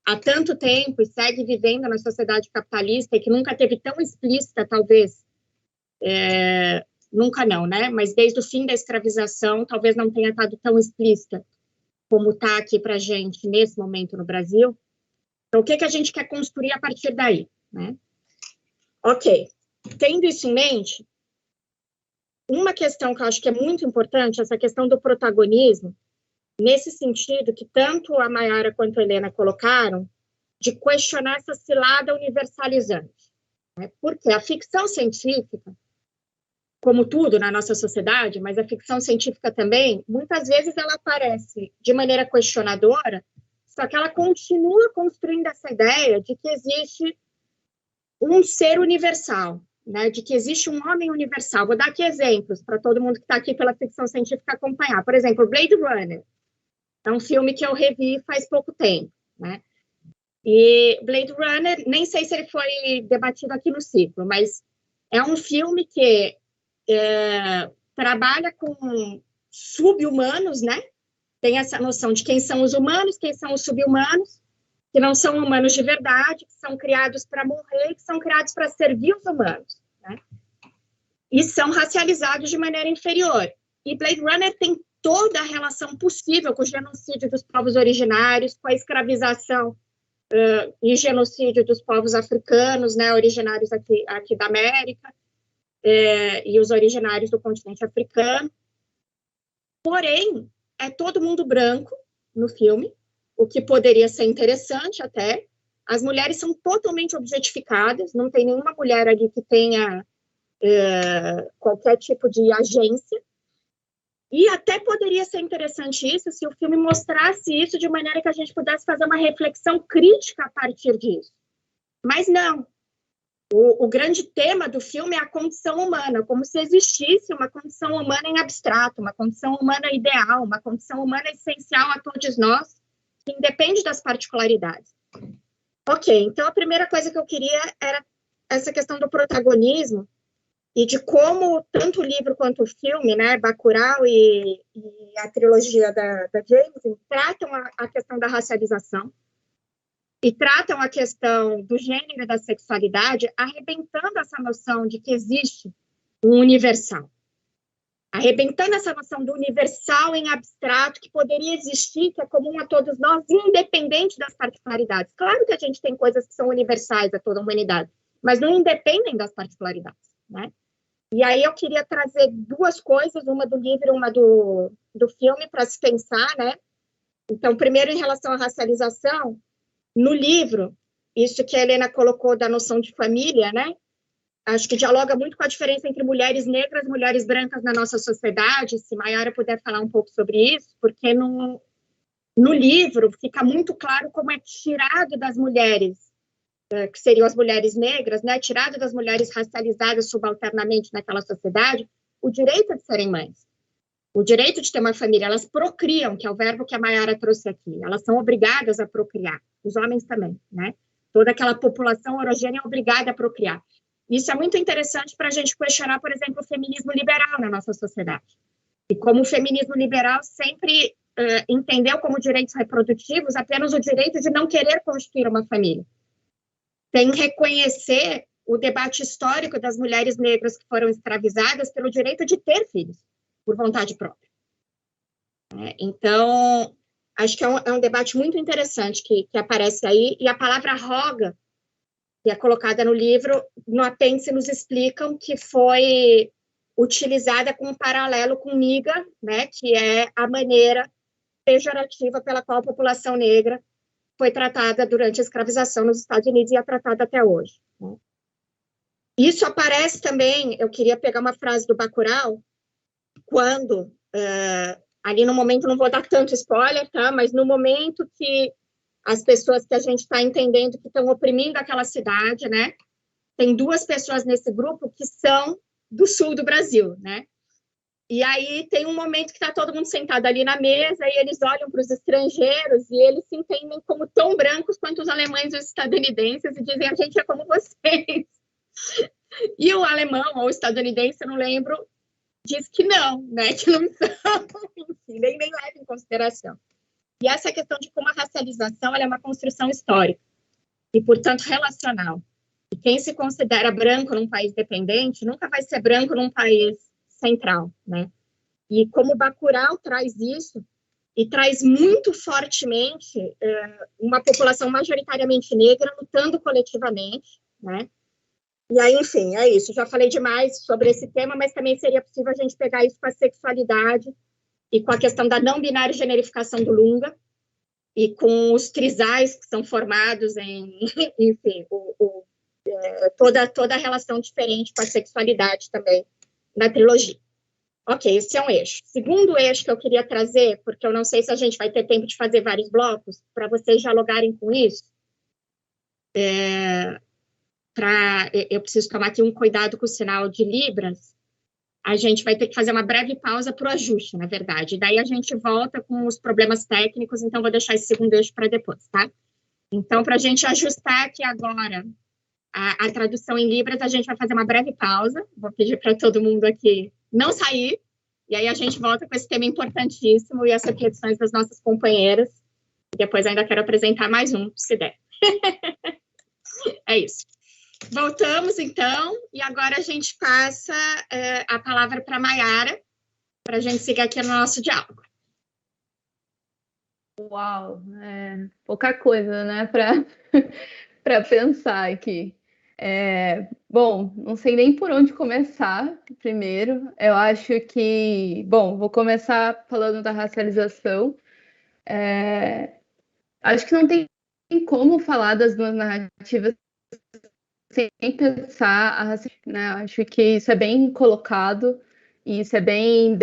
há tanto tempo e segue vivendo na sociedade capitalista e que nunca teve tão explícita, talvez, nunca não, né? Mas desde o fim da escravização, talvez não tenha estado tão explícita como está aqui para a gente nesse momento no Brasil. Então, o que a gente quer construir a partir daí, né? Ok, tendo isso em mente, uma questão que eu acho que é muito importante, essa questão do protagonismo, nesse sentido que tanto a Mayara quanto a Helena colocaram, de questionar essa cilada universalizante, né? Porque a ficção científica, como tudo na nossa sociedade, mas a ficção científica também, muitas vezes ela aparece de maneira questionadora, só que ela continua construindo essa ideia de que existe um ser universal, né, de que existe um homem universal. Vou dar aqui exemplos para todo mundo que está aqui pela ficção científica acompanhar. Por exemplo, Blade Runner. É um filme que eu revi faz pouco tempo, né? E Blade Runner, nem sei se ele foi debatido aqui no ciclo, mas é um filme que trabalha com sub-humanos, né? Tem essa noção de quem são os humanos, quem são os sub-humanos, que não são humanos de verdade, que são criados para morrer, que são criados para servir os humanos, né? E são racializados de maneira inferior. E Blade Runner tem toda a relação possível com o genocídio dos povos originários, com a escravização e genocídio dos povos africanos, né, originários aqui da América, e os originários do continente africano. Porém, é todo mundo branco no filme, o que poderia ser interessante até. As mulheres são totalmente objetificadas, não tem nenhuma mulher ali que tenha qualquer tipo de agência. E até poderia ser interessante isso se o filme mostrasse isso de maneira que a gente pudesse fazer uma reflexão crítica a partir disso. Mas não. O grande tema do filme é a condição humana, como se existisse uma condição humana em abstrato, uma condição humana ideal, uma condição humana essencial a todos nós, que independe das particularidades. Ok, então a primeira coisa que eu queria era essa questão do protagonismo e de como tanto o livro quanto o filme, né, Bacurau e a trilogia da Jameson, tratam a questão da racialização e tratam a questão do gênero e da sexualidade, arrebentando essa noção de que existe um universal. Arrebentando essa noção do universal em abstrato que poderia existir, que é comum a todos nós, independente das particularidades. Claro que a gente tem coisas que são universais a toda a humanidade, mas não independem das particularidades, né? E aí eu queria trazer duas coisas, uma do livro e uma do filme, para se pensar, né? Então, primeiro, em relação à racialização, no livro, isso que a Helena colocou da noção de família, né? Acho que dialoga muito com a diferença entre mulheres negras e mulheres brancas na nossa sociedade, se Mayara puder falar um pouco sobre isso, porque no livro fica muito claro como é tirado das mulheres, que seriam as mulheres negras, né, tirado das mulheres racializadas subalternamente naquela sociedade, o direito de serem mães, o direito de ter uma família. Elas procriam, que é o verbo que a Mayara trouxe aqui, elas são obrigadas a procriar, os homens também, né? Toda aquela população orogênea é obrigada a procriar. Isso é muito interessante para a gente questionar, por exemplo, o feminismo liberal na nossa sociedade. E como o feminismo liberal sempre entendeu como direitos reprodutivos apenas o direito de não querer constituir uma família. Tem que reconhecer o debate histórico das mulheres negras que foram escravizadas pelo direito de ter filhos, por vontade própria. Então, acho que é um debate muito interessante que aparece aí, e a palavra roga, que é colocada no livro, no apêndice nos explicam que foi utilizada com um paralelo com niga, né, que é a maneira pejorativa pela qual a população negra foi tratada durante a escravização nos Estados Unidos e é tratada até hoje, né? Isso aparece também, eu queria pegar uma frase do Bacurau, quando, ali no momento, não vou dar tanto spoiler, tá? Mas no momento que as pessoas que a gente está entendendo que estão oprimindo aquela cidade, né? Tem duas pessoas nesse grupo que são do sul do Brasil, né? E aí tem um momento que está todo mundo sentado ali na mesa e eles olham para os estrangeiros e eles se entendem como tão brancos quanto os alemães e os estadunidenses e dizem, a gente é como vocês. E o alemão ou o estadunidense, eu não lembro, diz que não, né? Que não são, enfim, nem leva em consideração. E essa questão de como a racialização ela é uma construção histórica e, portanto, relacional. E quem se considera branco num país dependente nunca vai ser branco num país central, né? E como Bacurau traz isso, e traz muito fortemente uma população majoritariamente negra lutando coletivamente, né? E aí, enfim, é isso. Já falei demais sobre esse tema, mas também seria possível a gente pegar isso com a sexualidade e com a questão da não binária generificação do Lunga e com os trisais que são formados em, enfim, toda a relação diferente com a sexualidade também na trilogia. Ok, esse é um eixo. Segundo eixo que eu queria trazer, porque eu não sei se a gente vai ter tempo de fazer vários blocos, para vocês dialogarem com isso, eu preciso tomar aqui um cuidado com o sinal de Libras, a gente vai ter que fazer uma breve pausa para o ajuste, na verdade. Daí a gente volta com os problemas técnicos, então vou deixar esse segundo eixo para depois, tá? Então, para a gente ajustar aqui agora a tradução em Libras, a gente vai fazer uma breve pausa. Vou pedir para todo mundo aqui não sair, e aí a gente volta com esse tema importantíssimo e as reflexões das nossas companheiras. E depois ainda quero apresentar mais um, se der. É isso. Voltamos, então, e agora a gente passa a palavra para a Mayara, para a gente seguir aqui no nosso diálogo. Uau, pouca coisa, né, para pensar aqui. Bom, não sei nem por onde começar primeiro. Eu acho que, bom, vou começar falando da racialização. Acho que não tem como falar das duas narrativas sem pensar a racialização, né? Acho que isso é bem colocado e isso é bem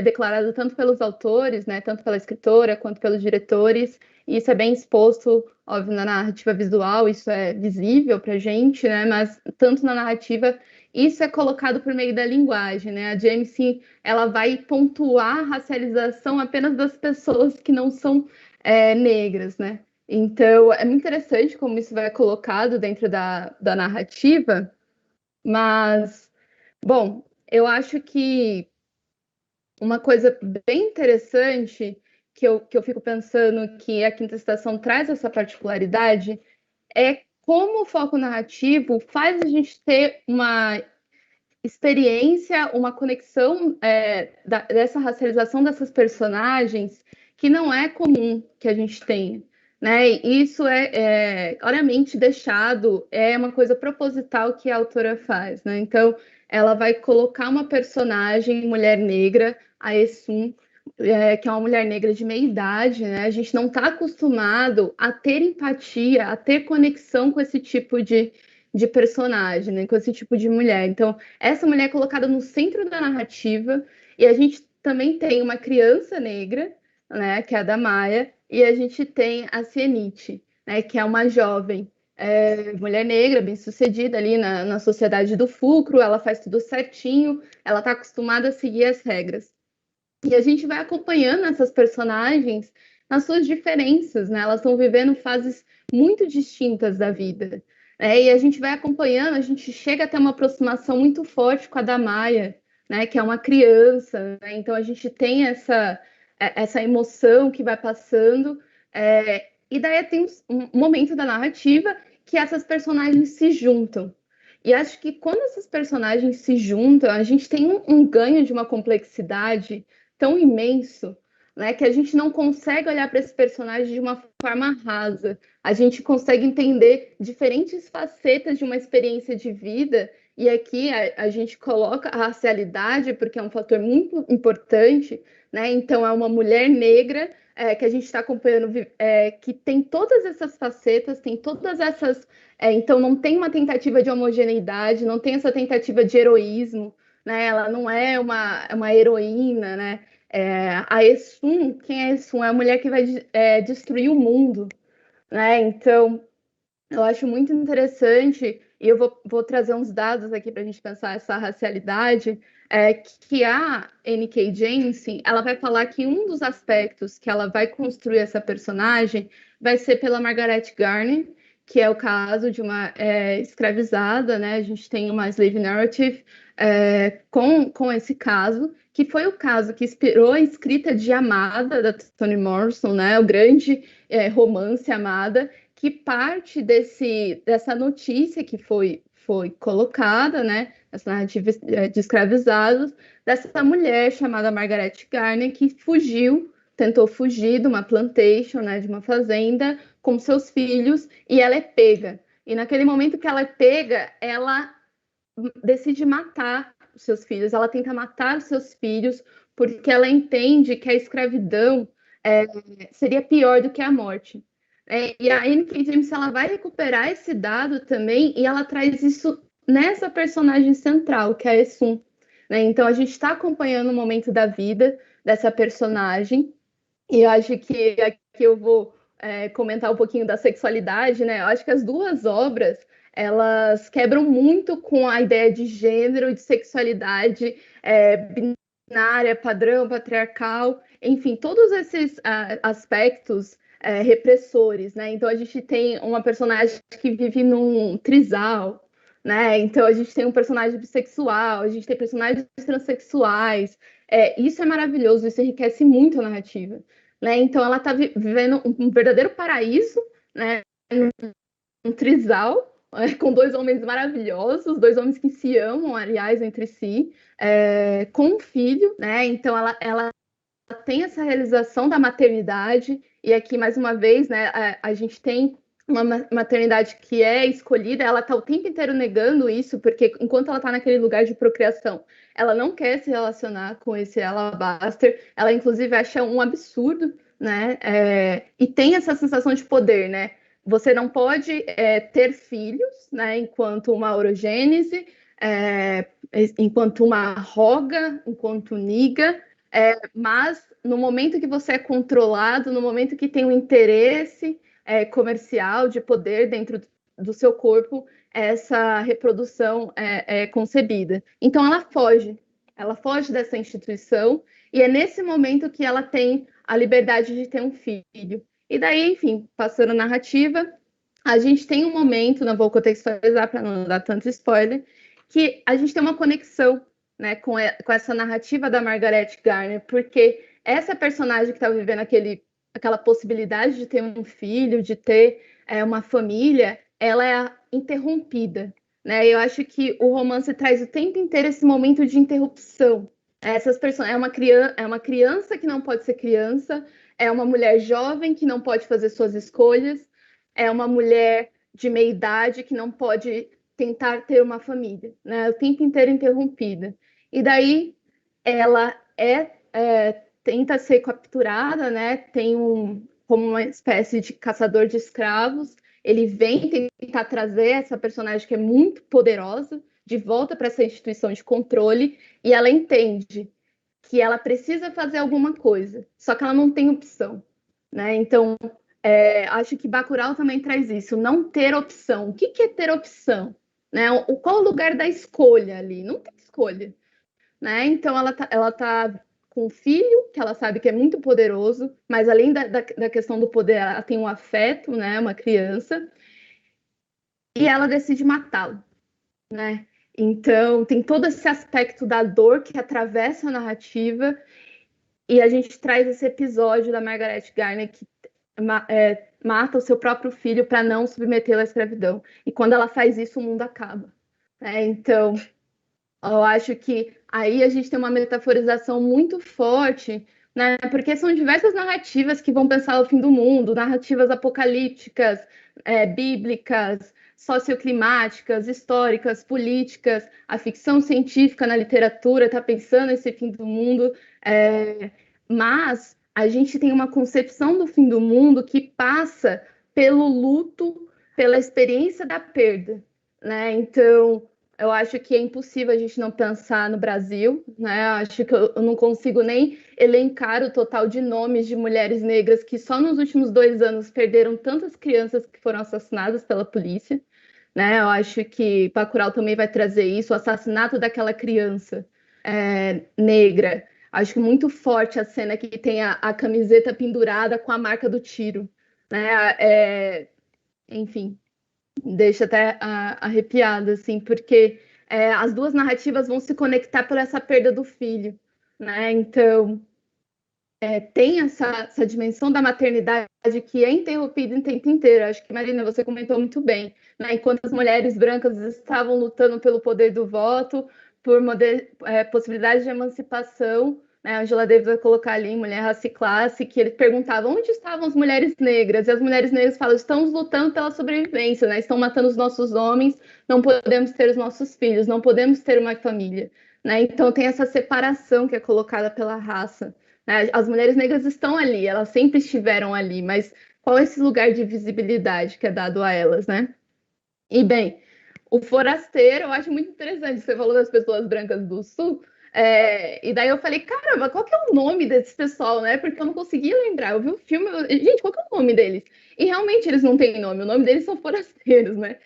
declarado tanto pelos autores, né, tanto pela escritora quanto pelos diretores. E isso é bem exposto, óbvio, na narrativa visual, isso é visível para a gente, né? Mas tanto na narrativa, isso é colocado por meio da linguagem, né? A Jameson, ela vai pontuar a racialização apenas das pessoas que não são negras, né? Então, é muito interessante como isso vai colocado dentro da narrativa, mas, bom, eu acho que uma coisa bem interessante que eu fico pensando que a Quinta Estação traz essa particularidade é como o foco narrativo faz a gente ter uma experiência, uma conexão dessa racialização dessas personagens que não é comum que a gente tenha, né? E isso é claramente deixado, é uma coisa proposital que a autora faz, né? Então, ela vai colocar uma personagem, mulher negra, a Essum, que é uma mulher negra de meia idade, né? A gente não está acostumado a ter empatia, a ter conexão com esse tipo de personagem, né? Com esse tipo de mulher. Então, essa mulher é colocada no centro da narrativa, e a gente também tem uma criança negra, né? Que é a Damaya, e a gente tem a Sienite, né? Que é uma jovem mulher negra, bem-sucedida ali na sociedade do fulcro, ela faz tudo certinho, ela está acostumada a seguir as regras. E a gente vai acompanhando essas personagens nas suas diferenças, né? Elas estão vivendo fases muito distintas da vida. E a gente vai acompanhando, a gente chega a ter uma aproximação muito forte com a Damaya, né? Que é uma criança, né? Então a gente tem essa emoção que vai passando. E daí tem um momento da narrativa que essas personagens se juntam. E acho que quando essas personagens se juntam, a gente tem um ganho de uma complexidade tão imenso, né, que a gente não consegue olhar para esse personagem de uma forma rasa. A gente consegue entender diferentes facetas de uma experiência de vida, e aqui a gente coloca a racialidade, porque é um fator muito importante, né? Então, é uma mulher negra que a gente está acompanhando, que tem todas essas facetas, tem todas essas... então, não tem uma tentativa de homogeneidade, não tem essa tentativa de heroísmo, né? Ela não é uma heroína, né? A Essum, quem é Essum? É a mulher que vai destruir o mundo, né? Então, eu acho muito interessante, e eu vou trazer uns dados aqui para a gente pensar essa racialidade, que a N.K. Jemisin, ela vai falar que um dos aspectos que ela vai construir essa personagem vai ser pela Margaret Garner, que é o caso de uma escravizada, né? A gente tem uma slave narrative com esse caso, que foi o caso que inspirou a escrita de Amada, da Toni Morrison, né? O grande romance Amada, que parte dessa notícia que foi colocada, né? Essa narrativa de escravizados, dessa mulher chamada Margaret Garner, que fugiu tentou fugir de uma plantation, né, de uma fazenda, com seus filhos, e ela é pega. E naquele momento que ela é pega, ela decide matar os seus filhos, ela tenta matar os seus filhos, porque ela entende que a escravidão seria pior do que a morte. E a N.K. Jemisin, ela vai recuperar esse dado também, e ela traz isso nessa personagem central, que é a Essun. Então, a gente está acompanhando o momento da vida dessa personagem, e eu acho que aqui eu vou comentar um pouquinho da sexualidade, né? Eu acho que as duas obras, elas quebram muito com a ideia de gênero, de sexualidade binária, padrão, patriarcal, enfim, todos esses aspectos repressores, né? Então, a gente tem uma personagem que vive num trisal, né? Então, a gente tem um personagem bissexual, a gente tem personagens transexuais. Isso é maravilhoso, isso enriquece muito a narrativa, né? Então, ela está vivendo um verdadeiro paraíso, né? Um trisal, com dois homens maravilhosos, dois homens que se amam, aliás, entre si, com um filho, né? Então, ela tem essa realização da maternidade, e aqui, mais uma vez, né, a gente tem uma maternidade que é escolhida, ela está o tempo inteiro negando isso, porque enquanto ela está naquele lugar de procriação, ela não quer se relacionar com esse Alabaster, ela inclusive acha um absurdo, né, e tem essa sensação de poder, né, você não pode ter filhos, né, enquanto uma orogênese, enquanto uma roga, enquanto niga, mas no momento que você é controlado, no momento que tem um interesse comercial de poder dentro do seu corpo, essa reprodução é concebida. Então ela foge dessa instituição, e é nesse momento que ela tem a liberdade de ter um filho. E daí, enfim, passando a narrativa, a gente tem um momento, não vou contextualizar para não dar tanto spoiler, que a gente tem uma conexão, né, com essa narrativa da Margaret Garner, porque essa personagem que está vivendo aquela possibilidade de ter um filho, de ter uma família, ela é interrompida, né? Eu acho que o romance traz o tempo inteiro esse momento de interrupção. É uma criança que não pode ser criança, é uma mulher jovem que não pode fazer suas escolhas, é uma mulher de meia idade que não pode tentar ter uma família, né? O tempo inteiro interrompida. E daí ela tenta ser capturada, né? Tem como uma espécie de caçador de escravos. Ele vem tentar trazer essa personagem que é muito poderosa de volta para essa instituição de controle, e ela entende que ela precisa fazer alguma coisa, só que ela não tem opção, né? Então, acho que Bacurau também traz isso, não ter opção. O que é ter opção? Né? Qual o lugar da escolha ali? Não tem escolha, né? Então, ela tá com um filho, que ela sabe que é muito poderoso, mas além da questão do poder, ela tem um afeto, né? Uma criança, e ela decide matá-lo, né? Então, tem todo esse aspecto da dor que atravessa a narrativa, e a gente traz esse episódio da Margaret Garner que mata o seu próprio filho para não submetê-lo à escravidão. E quando ela faz isso, o mundo acaba, né? Então, eu acho que aí a gente tem uma metaforização muito forte, né? Porque são diversas narrativas que vão pensar o fim do mundo, narrativas apocalípticas, bíblicas, socioclimáticas, históricas, políticas, a ficção científica na literatura está pensando esse fim do mundo, mas a gente tem uma concepção do fim do mundo que passa pelo luto, pela experiência da perda, né? Então, eu acho que é impossível a gente não pensar no Brasil, né? Eu acho que eu não consigo nem elencar o total de nomes de mulheres negras que só nos últimos 2 anos perderam tantas crianças que foram assassinadas pela polícia, né? Eu acho que Bacurau também vai trazer isso, o assassinato daquela criança negra. Acho que muito forte a cena que tem a camiseta pendurada com a marca do tiro, né? Enfim, deixa até arrepiada, assim, porque as duas narrativas vão se conectar por essa perda do filho, né? Então, tem essa dimensão da maternidade que é interrompida o tempo inteiro. Acho que, Marina, você comentou muito bem, né? Enquanto as mulheres brancas estavam lutando pelo poder do voto, por possibilidade de emancipação, né? A Angela Davis vai colocar ali em Mulher, Raça e Classe, que ele perguntava onde estavam as mulheres negras, e as mulheres negras falam, estamos lutando pela sobrevivência, né? Estão matando os nossos homens, não podemos ter os nossos filhos, não podemos ter uma família, né? Então tem essa separação que é colocada pela raça, né? As mulheres negras estão ali, elas sempre estiveram ali, mas qual é esse lugar de visibilidade que é dado a elas, né? E bem, o forasteiro, eu acho muito interessante, você falou das pessoas brancas do Sul, e daí eu falei, caramba, qual que é o nome desse pessoal, né? Porque eu não conseguia lembrar. Eu vi o filme, gente, qual que é o nome deles? E realmente eles não têm nome, o nome deles são forasteiros, né?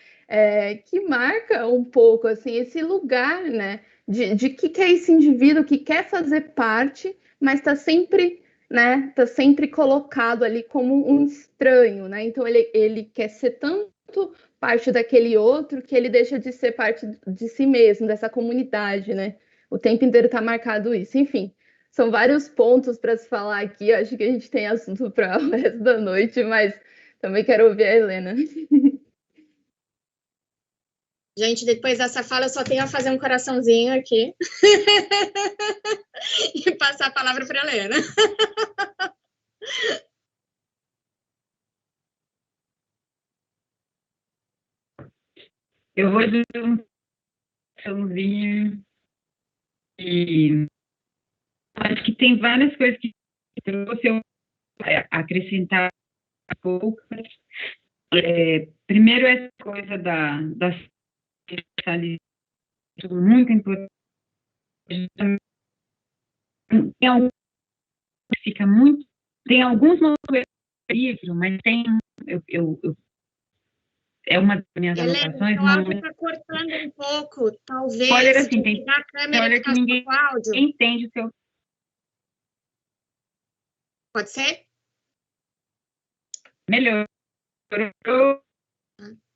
Que marca um pouco, assim, esse lugar, né? De que é esse indivíduo que quer fazer parte, mas está sempre, né? Tá sempre colocado ali como um estranho, né? Então ele quer ser tanto parte daquele outro que ele deixa de ser parte de si mesmo, dessa comunidade, né? O tempo inteiro está marcado isso. Enfim, são vários pontos para se falar aqui. Eu acho que a gente tem assunto para o resto da noite, mas também quero ouvir a Helena. Gente, depois dessa fala, eu só tenho a fazer um coraçãozinho aqui e passar a palavra para a Helena. Eu vou dizer um coraçãozinho e acho que tem várias coisas que trouxe eu acrescentar poucas. Primeiro, essa coisa da sexualidade, muito importante. Tem alguns que fica muito. Tem alguns no livro, mas tem. É uma das minhas anotações. O áudio está cortando um pouco, talvez. Olha assim, tem a câmera olha que ninguém áudio. entende o seu. Pode ser? Melhor.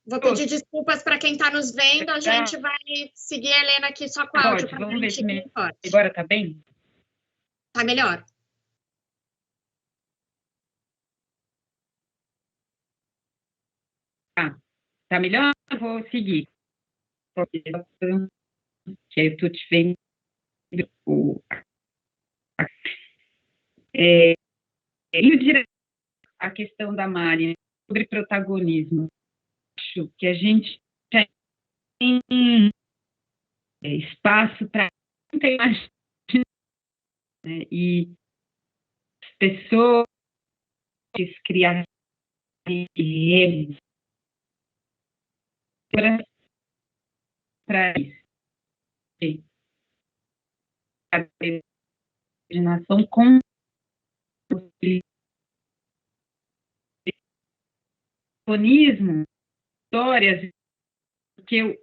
Vou pedir desculpas para quem está nos vendo. A gente vai seguir a Helena aqui só com o áudio. Vamos ver se agora está bem? Está melhor. Tá melhor? Eu vou seguir. Porque eu estou te vendo. Indo direto à questão da Mari sobre protagonismo. Acho que a gente tem espaço para muita imaginação, né? E as pessoas criarem para isso. A imaginação com protagonismo, histórias, que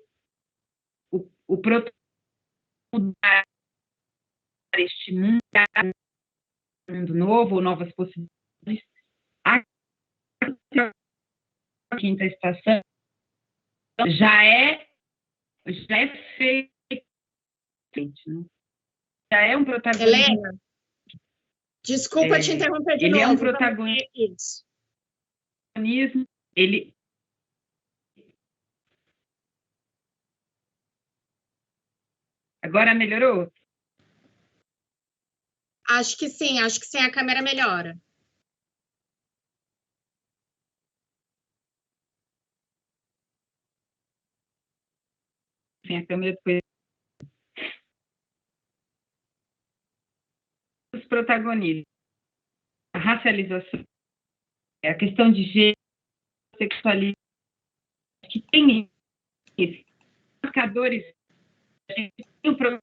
o protagonismo este mundo novo, novas possibilidades. A quinta estação já é feito, né? Já é um protagonismo. Helena, desculpa te interromper de novo. Ele é um protagonismo. Ele agora melhorou? Acho que sim, a câmera melhora. Sim, a câmera depois. Os protagonistas. A racialização, a questão de gênero, sexualidade, que tem esses marcadores. A gente tem o problema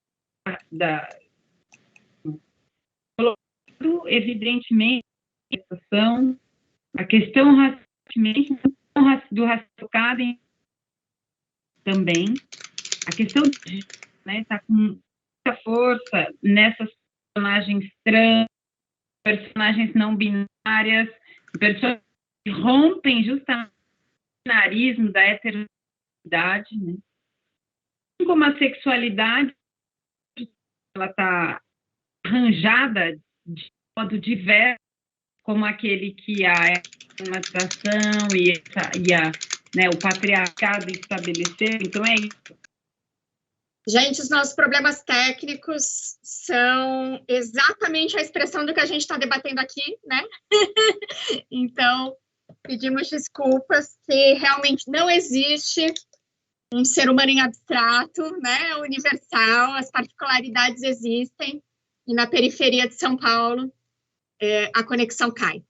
evidentemente, a questão do raciocínio também, a questão de tá com muita força nessas personagens trans, personagens não binárias, personagens que rompem justamente o binarismo da heterossexualidade, né? Como a sexualidade ela está arranjada de modo diverso, como aquele que a atração e o patriarcado estabeleceu. Então, é isso. Gente, os nossos problemas técnicos são exatamente a expressão do que a gente está debatendo aqui, né? Então, pedimos desculpas, que realmente não existe um ser humano em abstrato, né? Universal, as particularidades existem, e na periferia de São Paulo, a conexão cai.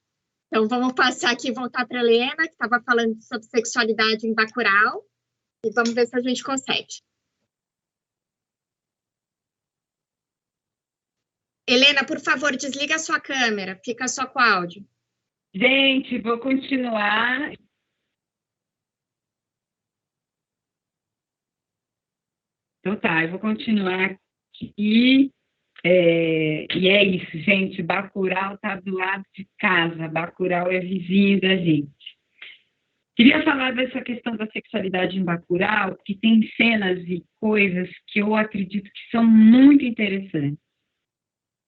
Então, vamos passar aqui e voltar para a Helena, que estava falando sobre sexualidade em Bacurau, e vamos ver se a gente consegue. Helena, por favor, desliga a sua câmera, fica só com o áudio. Gente, vou continuar. Então tá, eu vou continuar aqui. E é isso, gente. Bacurau está do lado de casa. Bacurau é vizinho da gente. Queria falar dessa questão da sexualidade em Bacurau, que tem cenas e coisas que eu acredito que são muito interessantes.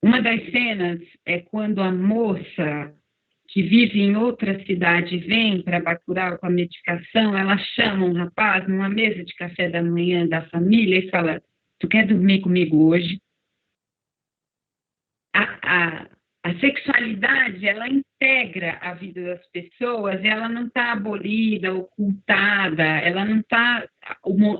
Uma das cenas é quando a moça que vive em outra cidade vem para Bacurau com a medicação, ela chama um rapaz numa mesa de café da manhã da família e fala: tu quer dormir comigo hoje? A sexualidade, ela integra a vida das pessoas, ela não está abolida, ocultada, ela não está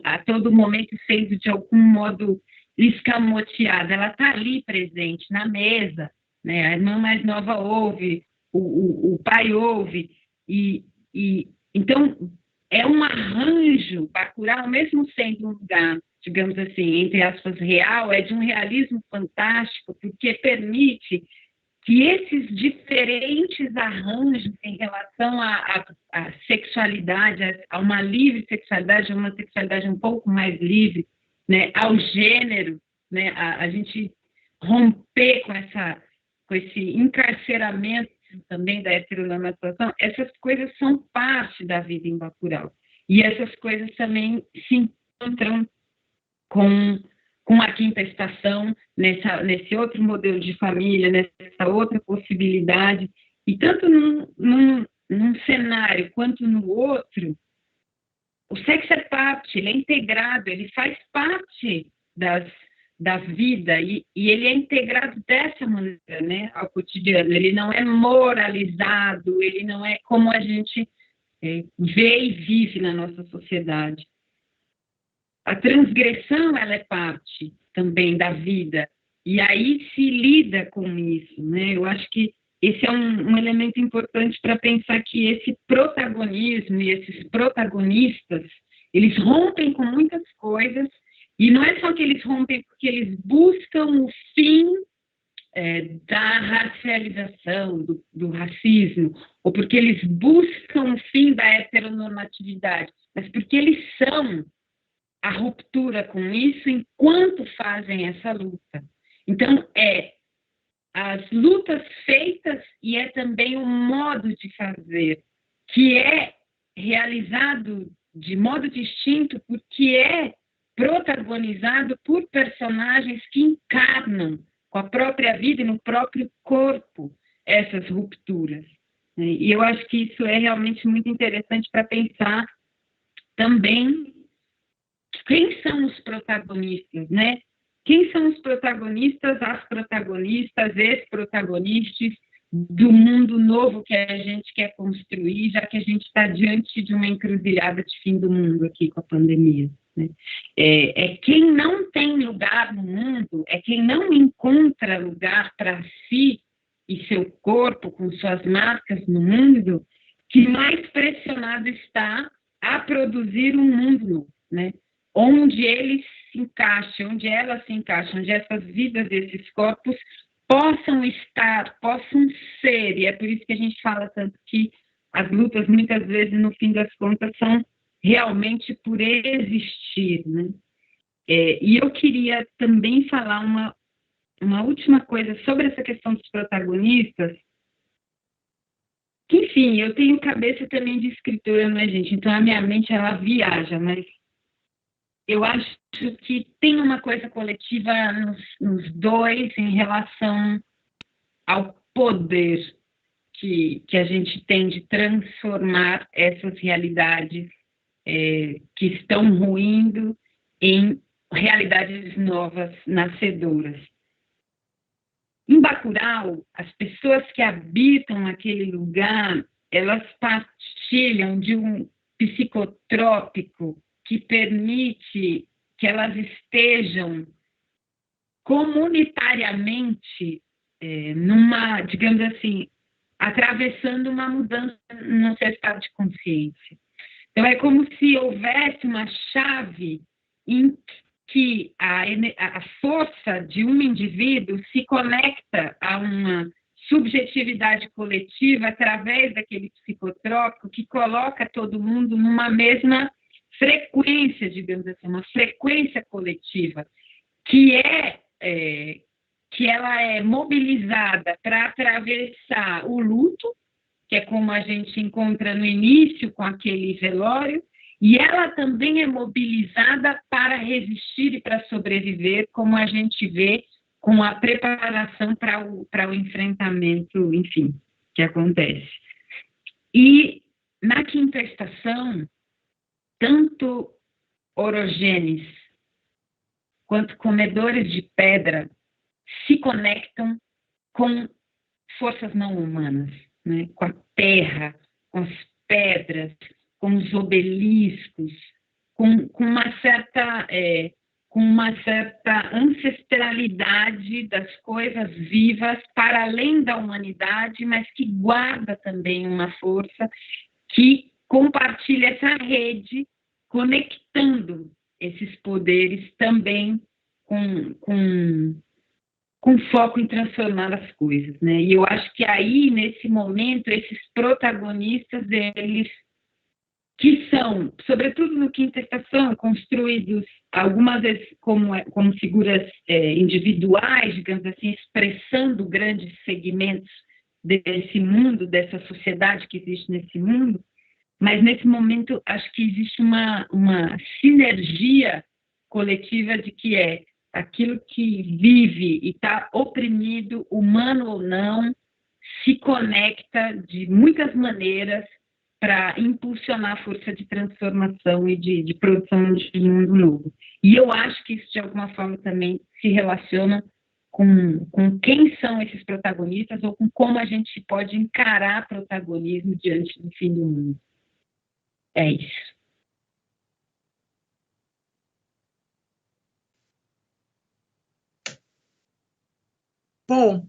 a todo momento sendo de algum modo escamoteada, ela está ali presente, na mesa, né? A irmã mais nova ouve, o pai ouve, então é um arranjo. Bacurau, mesmo sendo um lugar, digamos assim, entre aspas, real, é de um realismo fantástico, porque permite que esses diferentes arranjos em relação à sexualidade, a uma livre sexualidade, a uma sexualidade um pouco mais livre, né, ao gênero, né, a gente romper com esse encarceramento também da heteronormatização, essas coisas são parte da vida em Bacurau. E essas coisas também se encontram com a quinta estação, nesse outro modelo de família, nessa outra possibilidade. E tanto num cenário quanto no outro, o sexo é parte, ele é integrado, ele faz parte da vida, e ele é integrado dessa maneira, né, ao cotidiano. Ele não é moralizado, ele não é como a gente vê e vive na nossa sociedade. A transgressão, ela é parte também da vida, e aí se lida com isso, né? Eu acho que esse é um elemento importante para pensar que esse protagonismo e esses protagonistas, eles rompem com muitas coisas, e não é só que eles rompem porque eles buscam o fim da racialização, do racismo, ou porque eles buscam o fim da heteronormatividade, mas porque eles são a ruptura com isso enquanto fazem essa luta. Então, as lutas feitas, e é também o modo de fazer, que é realizado de modo distinto, porque é protagonizado por personagens que encarnam com a própria vida e no próprio corpo essas rupturas. E eu acho que isso é realmente muito interessante para pensar também quem são os protagonistas, né? Quem são os protagonistas, as protagonistas, ex-protagonistas do mundo novo que a gente quer construir, já que a gente está diante de uma encruzilhada de fim do mundo aqui com a pandemia, né? É quem não tem lugar no mundo, é quem não encontra lugar para si e seu corpo com suas marcas no mundo, que mais pressionado está a produzir um mundo novo, né? Onde eles se encaixam, onde elas se encaixam, onde essas vidas desses corpos possam estar, possam ser. E é por isso que a gente fala tanto que as lutas, muitas vezes, no fim das contas, são realmente por existir, né? E eu queria também falar uma última coisa sobre essa questão dos protagonistas, que, enfim, eu tenho cabeça também de escritora, né, gente? Então, a minha mente, ela viaja, mas eu acho que tem uma coisa coletiva nos dois em relação ao poder que a gente tem de transformar essas realidades que estão ruindo em realidades novas, nascedoras. Em Bacurau, as pessoas que habitam aquele lugar, elas partilham de um psicotrópico que permite que elas estejam comunitariamente digamos assim, atravessando uma mudança no seu estado de consciência. Então, é como se houvesse uma chave em que a força de um indivíduo se conecta a uma subjetividade coletiva através daquele psicotrópico que coloca todo mundo numa mesma frequência, digamos assim, uma frequência coletiva, que ela é mobilizada para atravessar o luto, que é como a gente encontra no início com aquele velório, e ela também é mobilizada para resistir e para sobreviver, como a gente vê com a preparação para o enfrentamento, enfim, que acontece. E na quinta estação, tanto orogênes quanto comedores de pedra se conectam com forças não humanas, né? Com a terra, com as pedras, com os obeliscos, com uma certa ancestralidade das coisas vivas para além da humanidade, mas que guarda também uma força que compartilha essa rede, conectando esses poderes também com foco em transformar as coisas, né? E eu acho que aí, nesse momento, esses protagonistas, eles que são, sobretudo no Quinta Estação, construídos algumas vezes como figuras individuais, digamos assim, expressando grandes segmentos desse mundo, dessa sociedade que existe nesse mundo, mas nesse momento acho que existe uma sinergia coletiva de que aquilo que vive e está oprimido, humano ou não, se conecta de muitas maneiras para impulsionar a força de transformação e de produção de um mundo novo. E eu acho que isso, de alguma forma, também se relaciona com quem são esses protagonistas ou com como a gente pode encarar protagonismo diante do fim do mundo. É isso. Bom,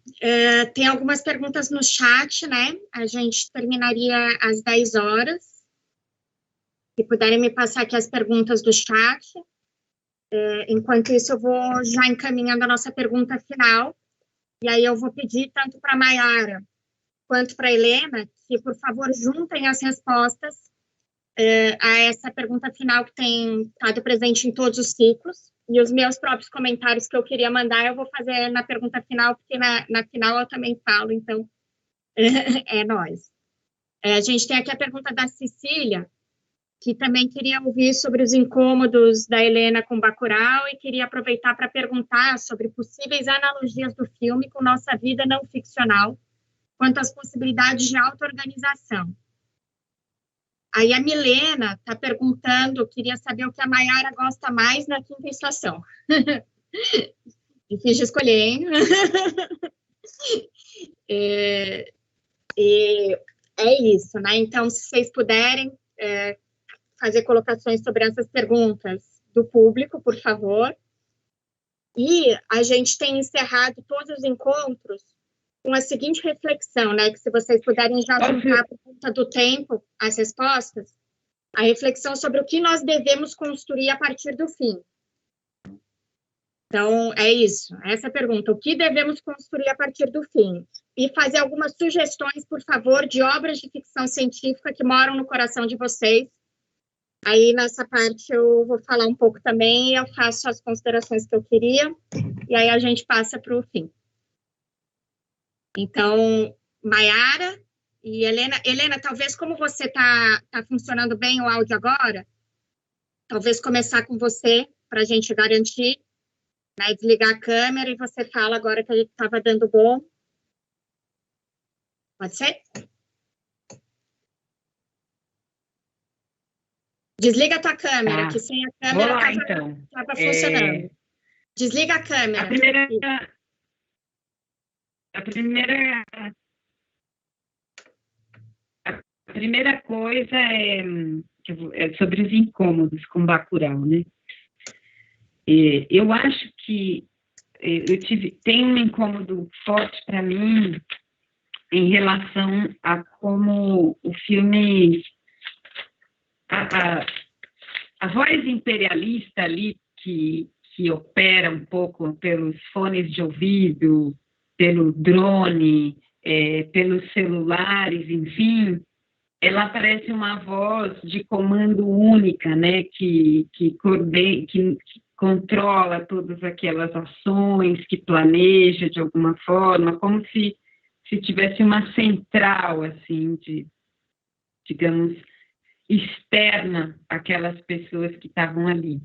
tem algumas perguntas no chat, né? A gente terminaria às 10 horas. Se puderem me passar aqui as perguntas do chat. Enquanto isso, eu vou já encaminhando a nossa pergunta final. E aí eu vou pedir tanto para a Mayara quanto para a Helena que, por favor, juntem as respostas a essa pergunta final que tem estado presente em todos os ciclos. E os meus próprios comentários que eu queria mandar, eu vou fazer na pergunta final, porque na final eu também falo, então é nóis. A gente tem aqui a pergunta da Cecília, que também queria ouvir sobre os incômodos da Helena com Bacurau e queria aproveitar para perguntar sobre possíveis analogias do filme com nossa vida não ficcional, quanto às possibilidades de auto-organização. Aí a Milena está perguntando, queria saber o que a Mayara gosta mais na Quinta Estação. Difícil de escolher, hein? É isso, né? Então, se vocês puderem fazer colocações sobre essas perguntas do público, por favor. E a gente tem encerrado todos os encontros com a seguinte reflexão, né? Que se vocês puderem já juntar por conta do tempo as respostas, a reflexão sobre o que nós devemos construir a partir do fim. Então, é isso, essa pergunta, o que devemos construir a partir do fim? E fazer algumas sugestões, por favor, de obras de ficção científica que moram no coração de vocês. Aí, nessa parte, eu vou falar um pouco também, e eu faço as considerações que eu queria, e aí a gente passa para o fim. Então, Mayara e Helena, talvez como você está funcionando bem o áudio agora, talvez começar com você, para a gente garantir, né, desligar a câmera e você fala agora que a gente estava dando bom. Pode ser? Desliga a tua câmera, Tá. que sem a Vou câmera lá, estava então. funcionando. Desliga a câmera. A primeira coisa é sobre os incômodos com Bacurau, né? Eu acho que tem um incômodo forte para mim em relação a como o filme, a voz imperialista ali que opera um pouco pelos fones de ouvido, pelo drone, pelos celulares, enfim, ela parece uma voz de comando única, né, que controla todas aquelas ações, que planeja de alguma forma, como se tivesse uma central, assim, digamos, externa àquelas pessoas que estavam ali.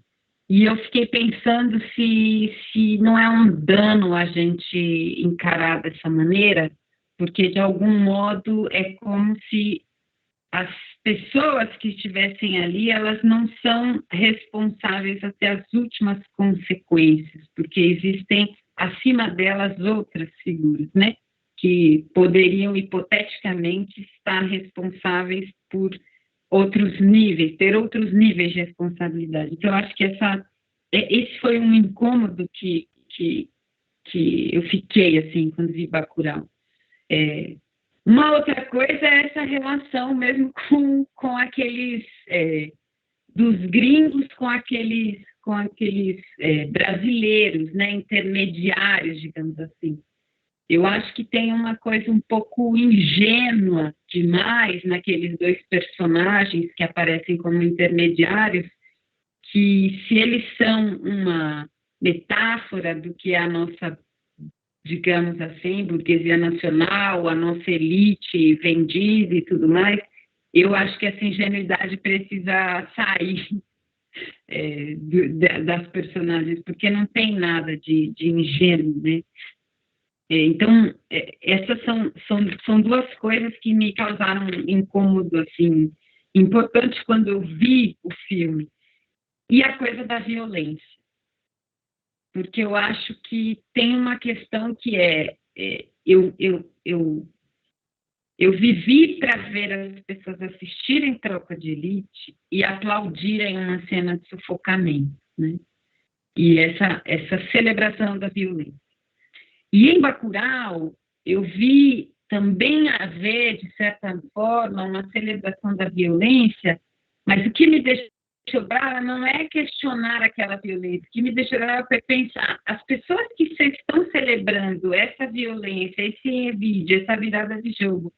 E eu fiquei pensando se não é um dano a gente encarar dessa maneira, porque, de algum modo, é como se as pessoas que estivessem ali, elas não são responsáveis até as últimas consequências, porque existem, acima delas, outras figuras, né, que poderiam, hipoteticamente, estar responsáveis por outros níveis, ter outros níveis de responsabilidade. Então, eu acho que esse foi um incômodo que eu fiquei, assim, quando vi Bacurau. Uma outra coisa é essa relação mesmo com aqueles, dos gringos com aqueles brasileiros, né, intermediários, digamos assim. Eu acho que tem uma coisa um pouco ingênua demais naqueles dois personagens que aparecem como intermediários, que se eles são uma metáfora do que é a nossa, digamos assim, burguesia nacional, a nossa elite vendida e tudo mais, eu acho que essa ingenuidade precisa sair das personagens, porque não tem nada de ingênuo, né? Então, essas são duas coisas que me causaram incômodo, assim, importante quando eu vi o filme. E a coisa da violência. Porque eu acho que tem uma questão que eu vivi para ver as pessoas assistirem Tropa de Elite e aplaudirem uma cena de sufocamento, né? E essa celebração da violência. E em Bacurau, eu vi também haver, de certa forma, uma celebração da violência, mas o que me deixou brava não é questionar aquela violência, o que me deixou brava foi pensar, as pessoas que estão celebrando essa violência, esse vídeo, essa virada de jogo,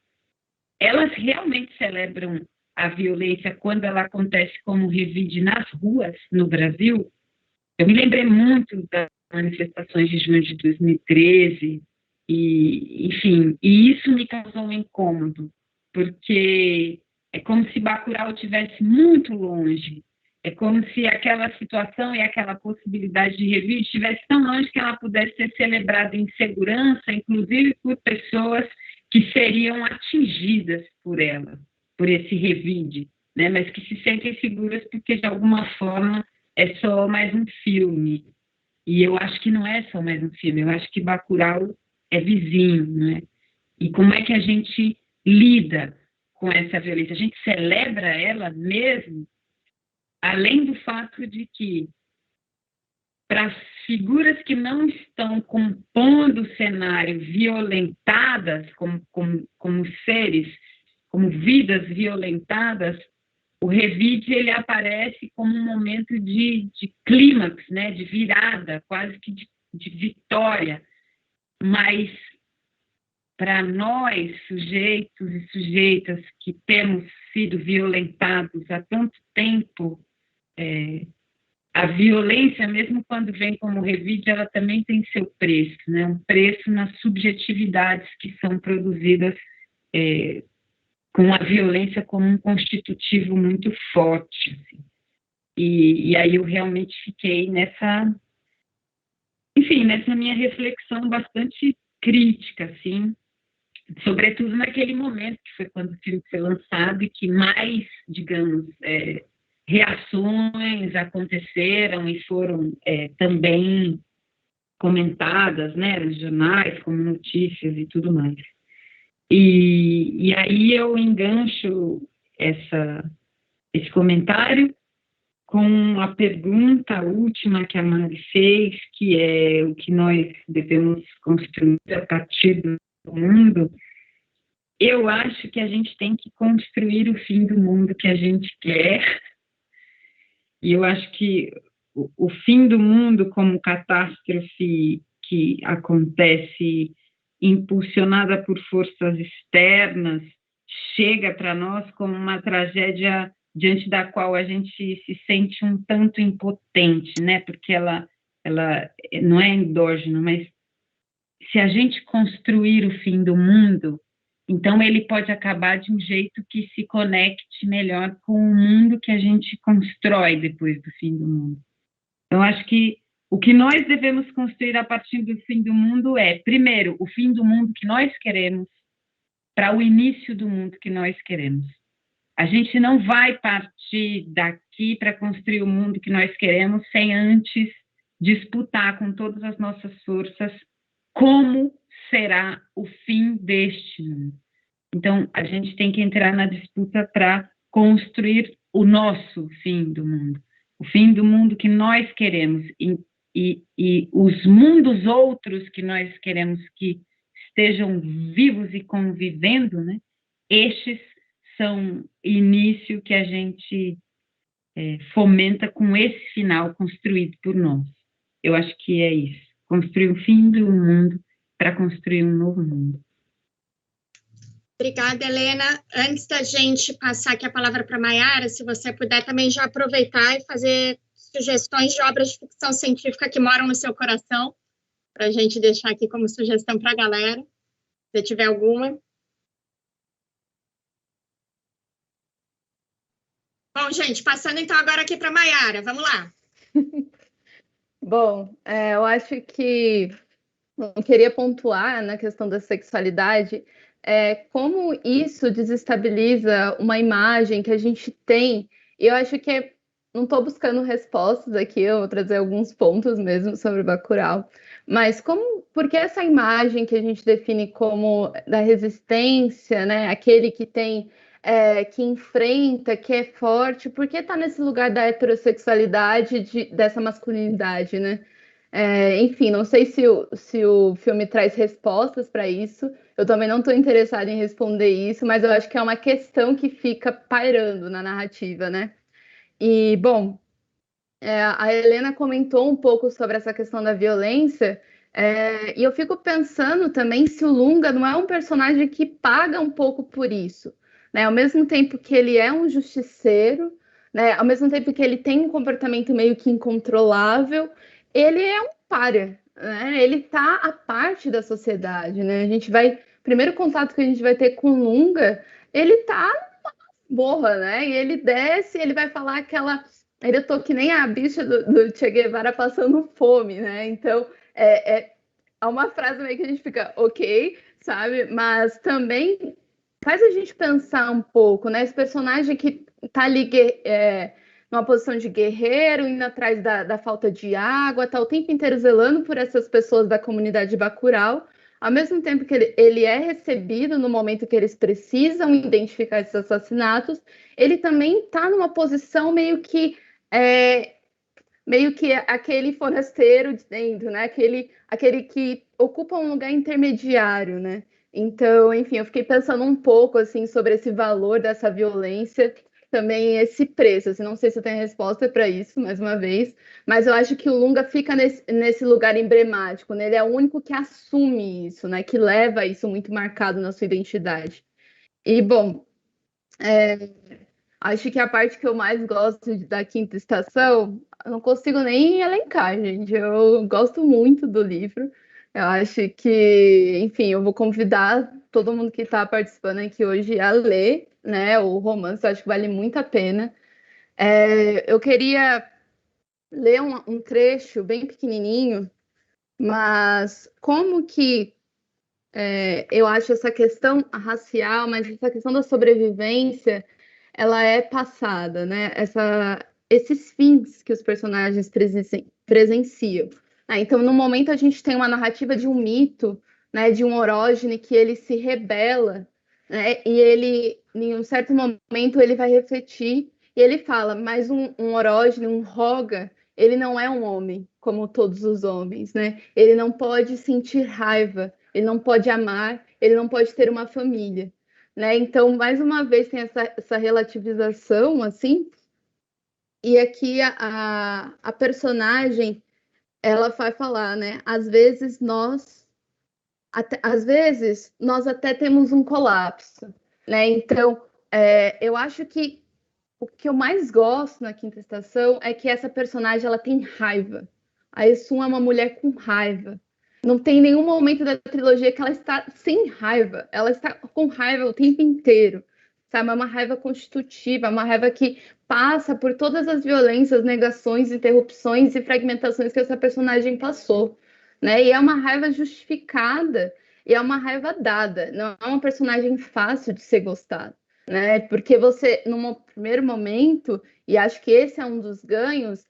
elas realmente celebram a violência quando ela acontece como revide nas ruas no Brasil? Eu me lembrei muito das manifestações de junho de 2013, enfim, e isso me causou um incômodo, porque é como se Bacurau estivesse muito longe, é como se aquela situação e aquela possibilidade de revide estivesse tão longe que ela pudesse ser celebrada em segurança, inclusive por pessoas que seriam atingidas por ela, por esse revide, né, mas que se sentem seguras porque, de alguma forma, é só mais um filme. E eu acho que não é só mais um filme, eu acho que Bacurau é vizinho, né? E como é que a gente lida com essa violência? A gente celebra ela mesmo, além do fato de que, para as figuras que não estão compondo o cenário violentadas, como seres, como vidas violentadas, o revide ele aparece como um momento de clímax, né, de virada, quase que de vitória. Mas, para nós, sujeitos e sujeitas que temos sido violentados há tanto tempo, a violência, mesmo quando vem como revide, ela também tem seu preço, né? Um preço nas subjetividades que são produzidas com a violência como um constitutivo muito forte. Assim. E aí eu realmente fiquei nessa minha reflexão bastante crítica, assim, sobretudo naquele momento, que foi quando o filme foi lançado, e que mais, digamos, reações aconteceram e foram também comentadas, né, nos jornais, como notícias e tudo mais. E aí eu engancho esse comentário com a pergunta última que a Mari fez, que é o que nós devemos construir a partir do mundo. Eu acho que a gente tem que construir o fim do mundo que a gente quer, e eu acho que o fim do mundo como catástrofe que acontece impulsionada por forças externas, chega para nós como uma tragédia diante da qual a gente se sente um tanto impotente, né? Porque ela não é endógena, mas se a gente construir o fim do mundo, então ele pode acabar de um jeito que se conecte melhor com o mundo que a gente constrói depois do fim do mundo. Eu acho que o que nós devemos construir a partir do fim do mundo é, primeiro, o fim do mundo que nós queremos para o início do mundo que nós queremos. A gente não vai partir daqui para construir o mundo que nós queremos sem antes disputar com todas as nossas forças como será o fim deste mundo. Então, a gente tem que entrar na disputa para construir o nosso fim do mundo, o fim do mundo que nós queremos e os mundos outros que nós queremos que estejam vivos e convivendo, né? Estes são início que a gente fomenta com esse final construído por nós. Eu acho que é isso, construir o fim do mundo para construir um novo mundo. Obrigada, Helena. Antes da gente passar aqui a palavra para a Mayara, se você puder também já aproveitar e fazer sugestões de obras de ficção científica que moram no seu coração, para a gente deixar aqui como sugestão para a galera, se tiver alguma. Bom, gente, passando então agora aqui para a Mayara, vamos lá. Bom, eu acho que eu queria pontuar na questão da sexualidade, como isso desestabiliza uma imagem que a gente tem. E eu acho que não estou buscando respostas aqui, eu vou trazer alguns pontos mesmo sobre Bacurau, mas porque essa imagem que a gente define como da resistência, né, aquele que tem, que enfrenta, que é forte, por que está nesse lugar da heterossexualidade, dessa masculinidade, né? Enfim, não sei se o filme traz respostas para isso. Eu também não estou interessada em responder isso, mas eu acho que é uma questão que fica pairando na narrativa, né? E, bom, a Helena comentou um pouco sobre essa questão da violência, e eu fico pensando também se o Lunga não é um personagem que paga um pouco por isso, né? Ao mesmo tempo que ele é um justiceiro, né? Ao mesmo tempo que ele tem um comportamento meio que incontrolável, ele é um pária, né? Ele está à parte da sociedade, né? Primeiro contato que a gente vai ter com o Lunga, ele tá morra, né? E ele desce, ele vai falar eu tô que nem a bicha do Che Guevara passando fome, né? Então, é uma frase meio que a gente fica, ok, sabe? Mas também faz a gente pensar um pouco, né? Esse personagem que tá ali numa posição de guerreiro, indo atrás da falta de água, tá o tempo inteiro zelando por essas pessoas da comunidade de Bacurau, ao mesmo tempo que ele é recebido no momento que eles precisam identificar esses assassinatos, ele também está numa posição meio que aquele forasteiro de dentro, né? Aquele que ocupa um lugar intermediário, né? Então, enfim, eu fiquei pensando um pouco assim sobre esse valor dessa violência, também esse preço. Assim, não sei se eu tenho resposta para isso, mais uma vez, mas eu acho que o Lunga fica nesse lugar emblemático, né? Ele é o único que assume isso, né? Que leva isso muito marcado na sua identidade. E, bom, acho que a parte que eu mais gosto da Quinta Estação, eu não consigo nem elencar, gente. Eu gosto muito do livro. Eu acho que, enfim, eu vou convidar todo mundo que está participando aqui hoje a ler, né, o romance. Eu acho que vale muito a pena. Eu queria ler um trecho bem pequenininho, mas como que eu acho essa questão racial, mas essa questão da sobrevivência ela é passada, né? Esses fins que os personagens presenciam. Então, no momento, a gente tem uma narrativa de um mito, né, de um Orógene que ele se rebela, né, e ele, em um certo momento, ele vai refletir e ele fala, mas um Orógene, um Roga, ele não é um homem, como todos os homens, né? Ele não pode sentir raiva, ele não pode amar, ele não pode ter uma família, né? Então, mais uma vez, tem essa relativização, assim, e aqui a personagem, ela vai falar, né? Às vezes nós até temos um colapso, né? Então, eu acho que o que eu mais gosto na Quinta Estação é que essa personagem ela tem raiva. A Esun é uma mulher com raiva. Não tem nenhum momento da trilogia que ela está sem raiva. Ela está com raiva o tempo inteiro. Sabe? É uma raiva constitutiva, é uma raiva que passa por todas as violências, negações, interrupções e fragmentações que essa personagem passou, né? E é uma raiva justificada e é uma raiva dada. Não é uma personagem fácil de ser gostada, né? Porque você, num primeiro momento, e acho que esse é um dos ganhos,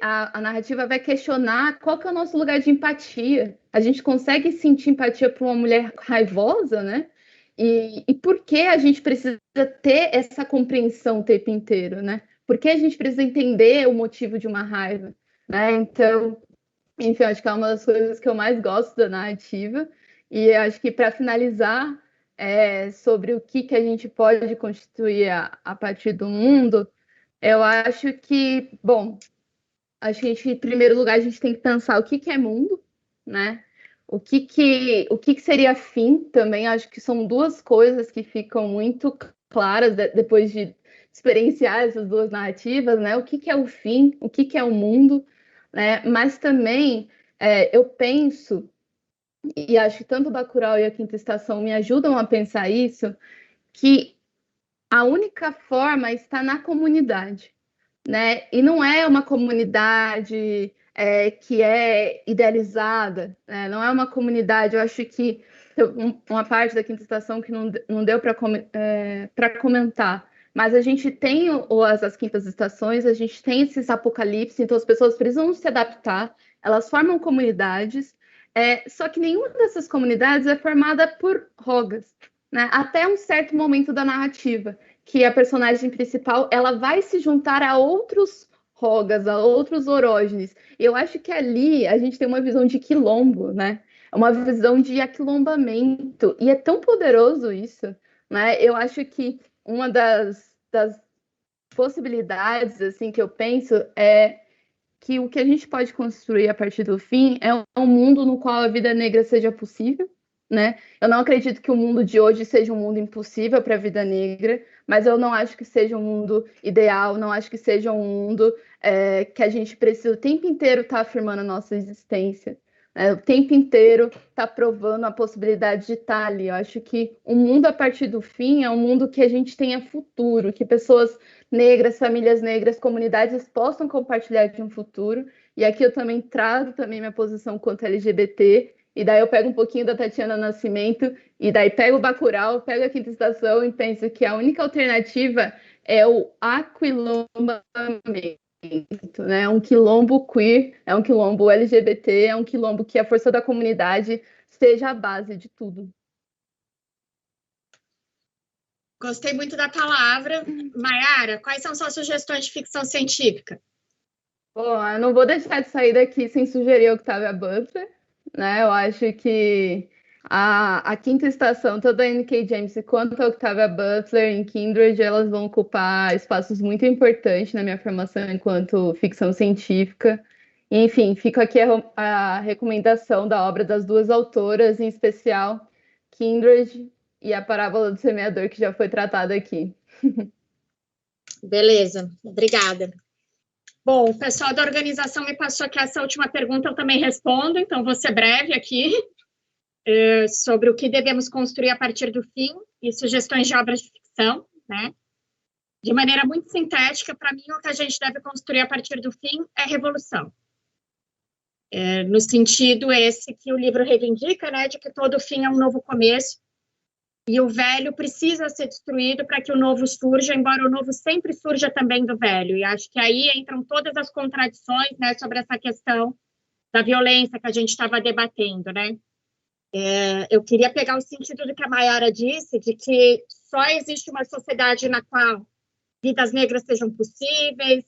a narrativa vai questionar qual que é o nosso lugar de empatia. A gente consegue sentir empatia por uma mulher raivosa, né? E por que a gente precisa ter essa compreensão o tempo inteiro, né? Por que a gente precisa entender o motivo de uma raiva, né? Então, enfim, acho que é uma das coisas que eu mais gosto da narrativa. E acho que, para finalizar, sobre o que a gente pode constituir a partir do mundo, eu acho que, bom, acho que, em primeiro lugar, a gente tem que pensar o que é mundo, né? O que seria fim também, acho que são duas coisas que ficam muito claras depois de experienciar essas duas narrativas, né? O que é o fim, o que é o mundo, né? Mas também eu penso, e acho que tanto o Bacurau e a Quinta Estação me ajudam a pensar isso, que a única forma está na comunidade, né? E não é uma comunidade que é idealizada, né? Não é uma comunidade, eu acho que uma parte da Quinta Estação que não deu para comentar, mas a gente tem as quintas estações, a gente tem esses apocalipses, então as pessoas precisam se adaptar, elas formam comunidades, só que nenhuma dessas comunidades é formada por rogas, né? Até um certo momento da narrativa, que a personagem principal ela vai se juntar a outros rogas, a outros Orógenes. E eu acho que ali a gente tem uma visão de quilombo, né? Uma visão de aquilombamento. E é tão poderoso isso, né? Eu acho que uma das possibilidades assim que eu penso é que o que a gente pode construir a partir do fim é um mundo no qual a vida negra seja possível, né? Eu não acredito que o mundo de hoje seja um mundo impossível para a vida negra, mas eu não acho que seja um mundo ideal, não acho que seja um mundo que a gente precisa o tempo inteiro estar afirmando a nossa existência, né? O tempo inteiro estar provando a possibilidade de estar ali. Eu acho que o mundo a partir do fim é um mundo que a gente tenha futuro, que pessoas negras, famílias negras, comunidades possam compartilhar de um futuro. E aqui eu também trago também minha posição quanto LGBT, e daí eu pego um pouquinho da Tatiana Nascimento, e daí pego o Bacurau, pego a Quinta Estação e penso que a única alternativa é o aquilombamento, né? É um quilombo queer, é um quilombo LGBT, é um quilombo que a força da comunidade seja a base de tudo. Gostei muito da palavra. Mayara, quais são suas sugestões de ficção científica? Bom, eu não vou deixar de sair daqui sem sugerir Octavia Butler, né? Eu acho que a Quinta Estação, tanto a N.K. Jemisin quanto a Octavia Butler em Kindred, elas vão ocupar espaços muito importantes na minha formação enquanto ficção científica. E, enfim, fico aqui a recomendação da obra das duas autoras, em especial Kindred e A Parábola do Semeador, que já foi tratada aqui. Beleza, obrigada. Bom, o pessoal da organização me passou aqui essa última pergunta, eu também respondo, então vou ser breve aqui, sobre o que devemos construir a partir do fim e sugestões de obras de ficção, né? De maneira muito sintética, para mim, o que a gente deve construir a partir do fim é revolução. No sentido esse que o livro reivindica, né, de que todo fim é um novo começo, e o velho precisa ser destruído para que o novo surja, embora o novo sempre surja também do velho. E acho que aí entram todas as contradições, né, sobre essa questão da violência que a gente estava debatendo, né? Eu queria pegar o sentido do que a Mayara disse, de que só existe uma sociedade na qual vidas negras sejam possíveis,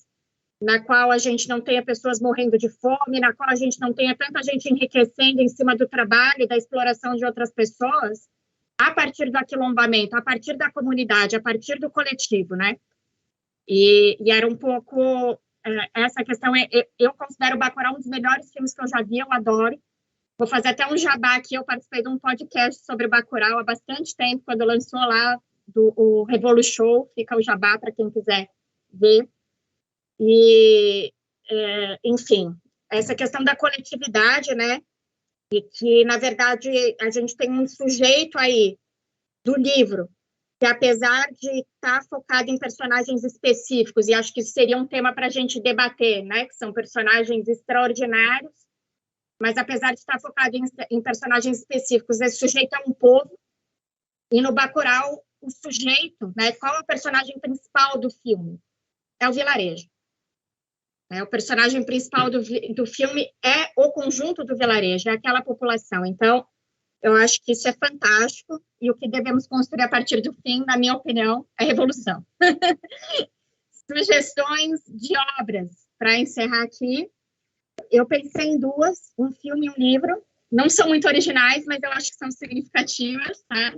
na qual a gente não tenha pessoas morrendo de fome, na qual a gente não tenha tanta gente enriquecendo em cima do trabalho e da exploração de outras pessoas, a partir do aquilombamento, a partir da comunidade, a partir do coletivo, né? E era um pouco essa questão. Eu considero o Bacurau um dos melhores filmes que eu já vi, eu adoro. Vou fazer até um jabá aqui, eu participei de um podcast sobre o Bacurau há bastante tempo, quando lançou lá o Revolu Show, fica o jabá para quem quiser ver. E, enfim, essa questão da coletividade, né? E que, na verdade, a gente tem um sujeito aí do livro que, apesar de estar focado em personagens específicos, e acho que isso seria um tema para a gente debater, né? Que são personagens extraordinários, mas apesar de estar focado em personagens específicos, esse sujeito é um povo, e no Bacurau, o sujeito, né? Qual é o personagem principal do filme? É o vilarejo. O personagem principal do filme é o conjunto do vilarejo, é aquela população. Então, eu acho que isso é fantástico, e o que devemos construir a partir do fim, na minha opinião, é revolução. Sugestões de obras, para encerrar aqui. Eu pensei em duas, um filme e um livro. Não são muito originais, mas eu acho que são significativas, tá?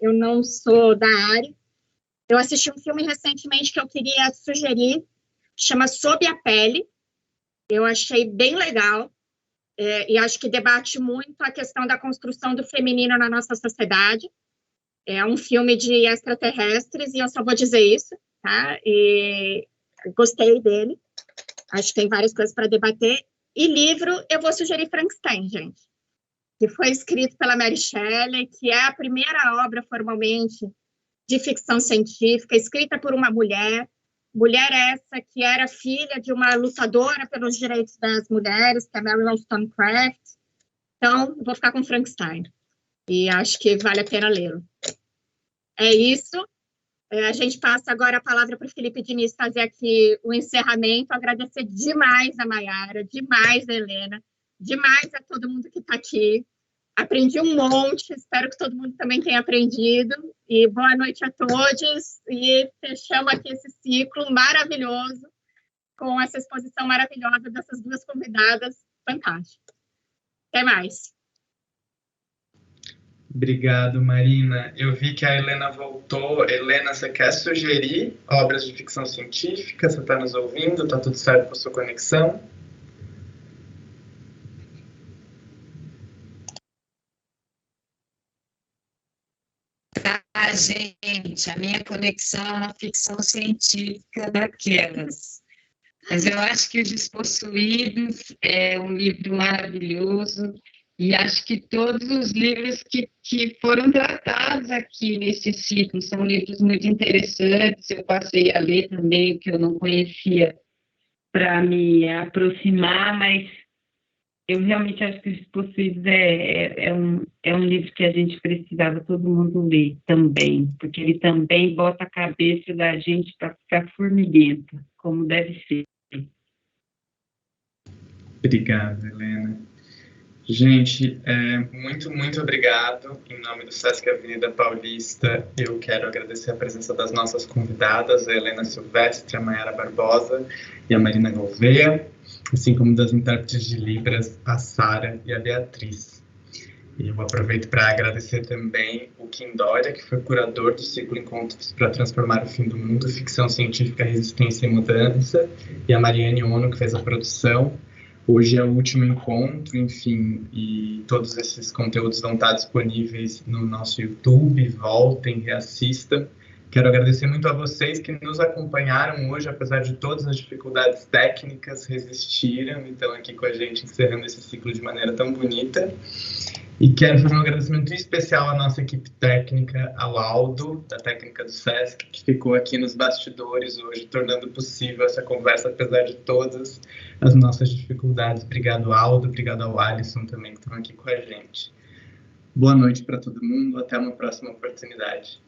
Eu não sou da área. Eu assisti um filme recentemente que eu queria sugerir, chama Sob a Pele. Eu achei bem legal, e acho que debate muito a questão da construção do feminino na nossa sociedade. É um filme de extraterrestres, e eu só vou dizer isso, tá? E gostei dele. Acho que tem várias coisas para debater. E livro, eu vou sugerir Frankenstein, gente, que foi escrito pela Mary Shelley, que é a primeira obra formalmente de ficção científica, escrita por uma mulher essa que era filha de uma lutadora pelos direitos das mulheres, que é Mary Wollstonecraft. Então, vou ficar com Frankenstein, e acho que vale a pena lê-lo. É isso. A gente passa agora a palavra para o Felipe Diniz fazer aqui o encerramento, agradecer demais a Mayara, demais a Helena, demais a todo mundo que está aqui. Aprendi um monte, espero que todo mundo também tenha aprendido. E boa noite a todos. E fechamos aqui esse ciclo maravilhoso com essa exposição maravilhosa dessas duas convidadas fantásticas. Até mais. Obrigado, Marina. Eu vi que a Helena voltou. Helena, você quer sugerir obras de ficção científica? Você está nos ouvindo? Está tudo certo com a sua conexão? Gente, a minha conexão é uma ficção científica daquelas. Mas eu acho que Os Despossuídos é um livro maravilhoso, e acho que todos os livros que foram tratados aqui nesse ciclo são livros muito interessantes. Eu passei a ler também o que eu não conhecia para me aproximar, mas eu realmente acho que Os Despossuídos é um livro que a gente precisava todo mundo ler também, porque ele também bota a cabeça da gente para ficar formiguenta, como deve ser. Obrigado, Helena. Gente, muito obrigado. Em nome do Sesc Avenida Paulista, eu quero agradecer a presença das nossas convidadas, a Helena Silvestre, a Mayara Barbosa e a Marina Gouveia, assim como das intérpretes de Libras, a Sara e a Beatriz. E eu aproveito para agradecer também o Kim Dória, que foi curador do ciclo Encontros para Transformar o Fim do Mundo, Ficção Científica, Resistência e Mudança, e a Mariane Ono, que fez a produção. Hoje é o último encontro, enfim, e todos esses conteúdos vão estar disponíveis no nosso YouTube. Voltem, reassistam. Quero agradecer muito a vocês que nos acompanharam hoje, apesar de todas as dificuldades técnicas, resistiram e estão aqui com a gente, encerrando esse ciclo de maneira tão bonita. E quero fazer um agradecimento especial à nossa equipe técnica, ao Aldo, da técnica do Sesc, que ficou aqui nos bastidores hoje, tornando possível essa conversa, apesar de todas as nossas dificuldades. Obrigado, Aldo, obrigado ao Alisson também, que estão aqui com a gente. Boa noite para todo mundo, até uma próxima oportunidade.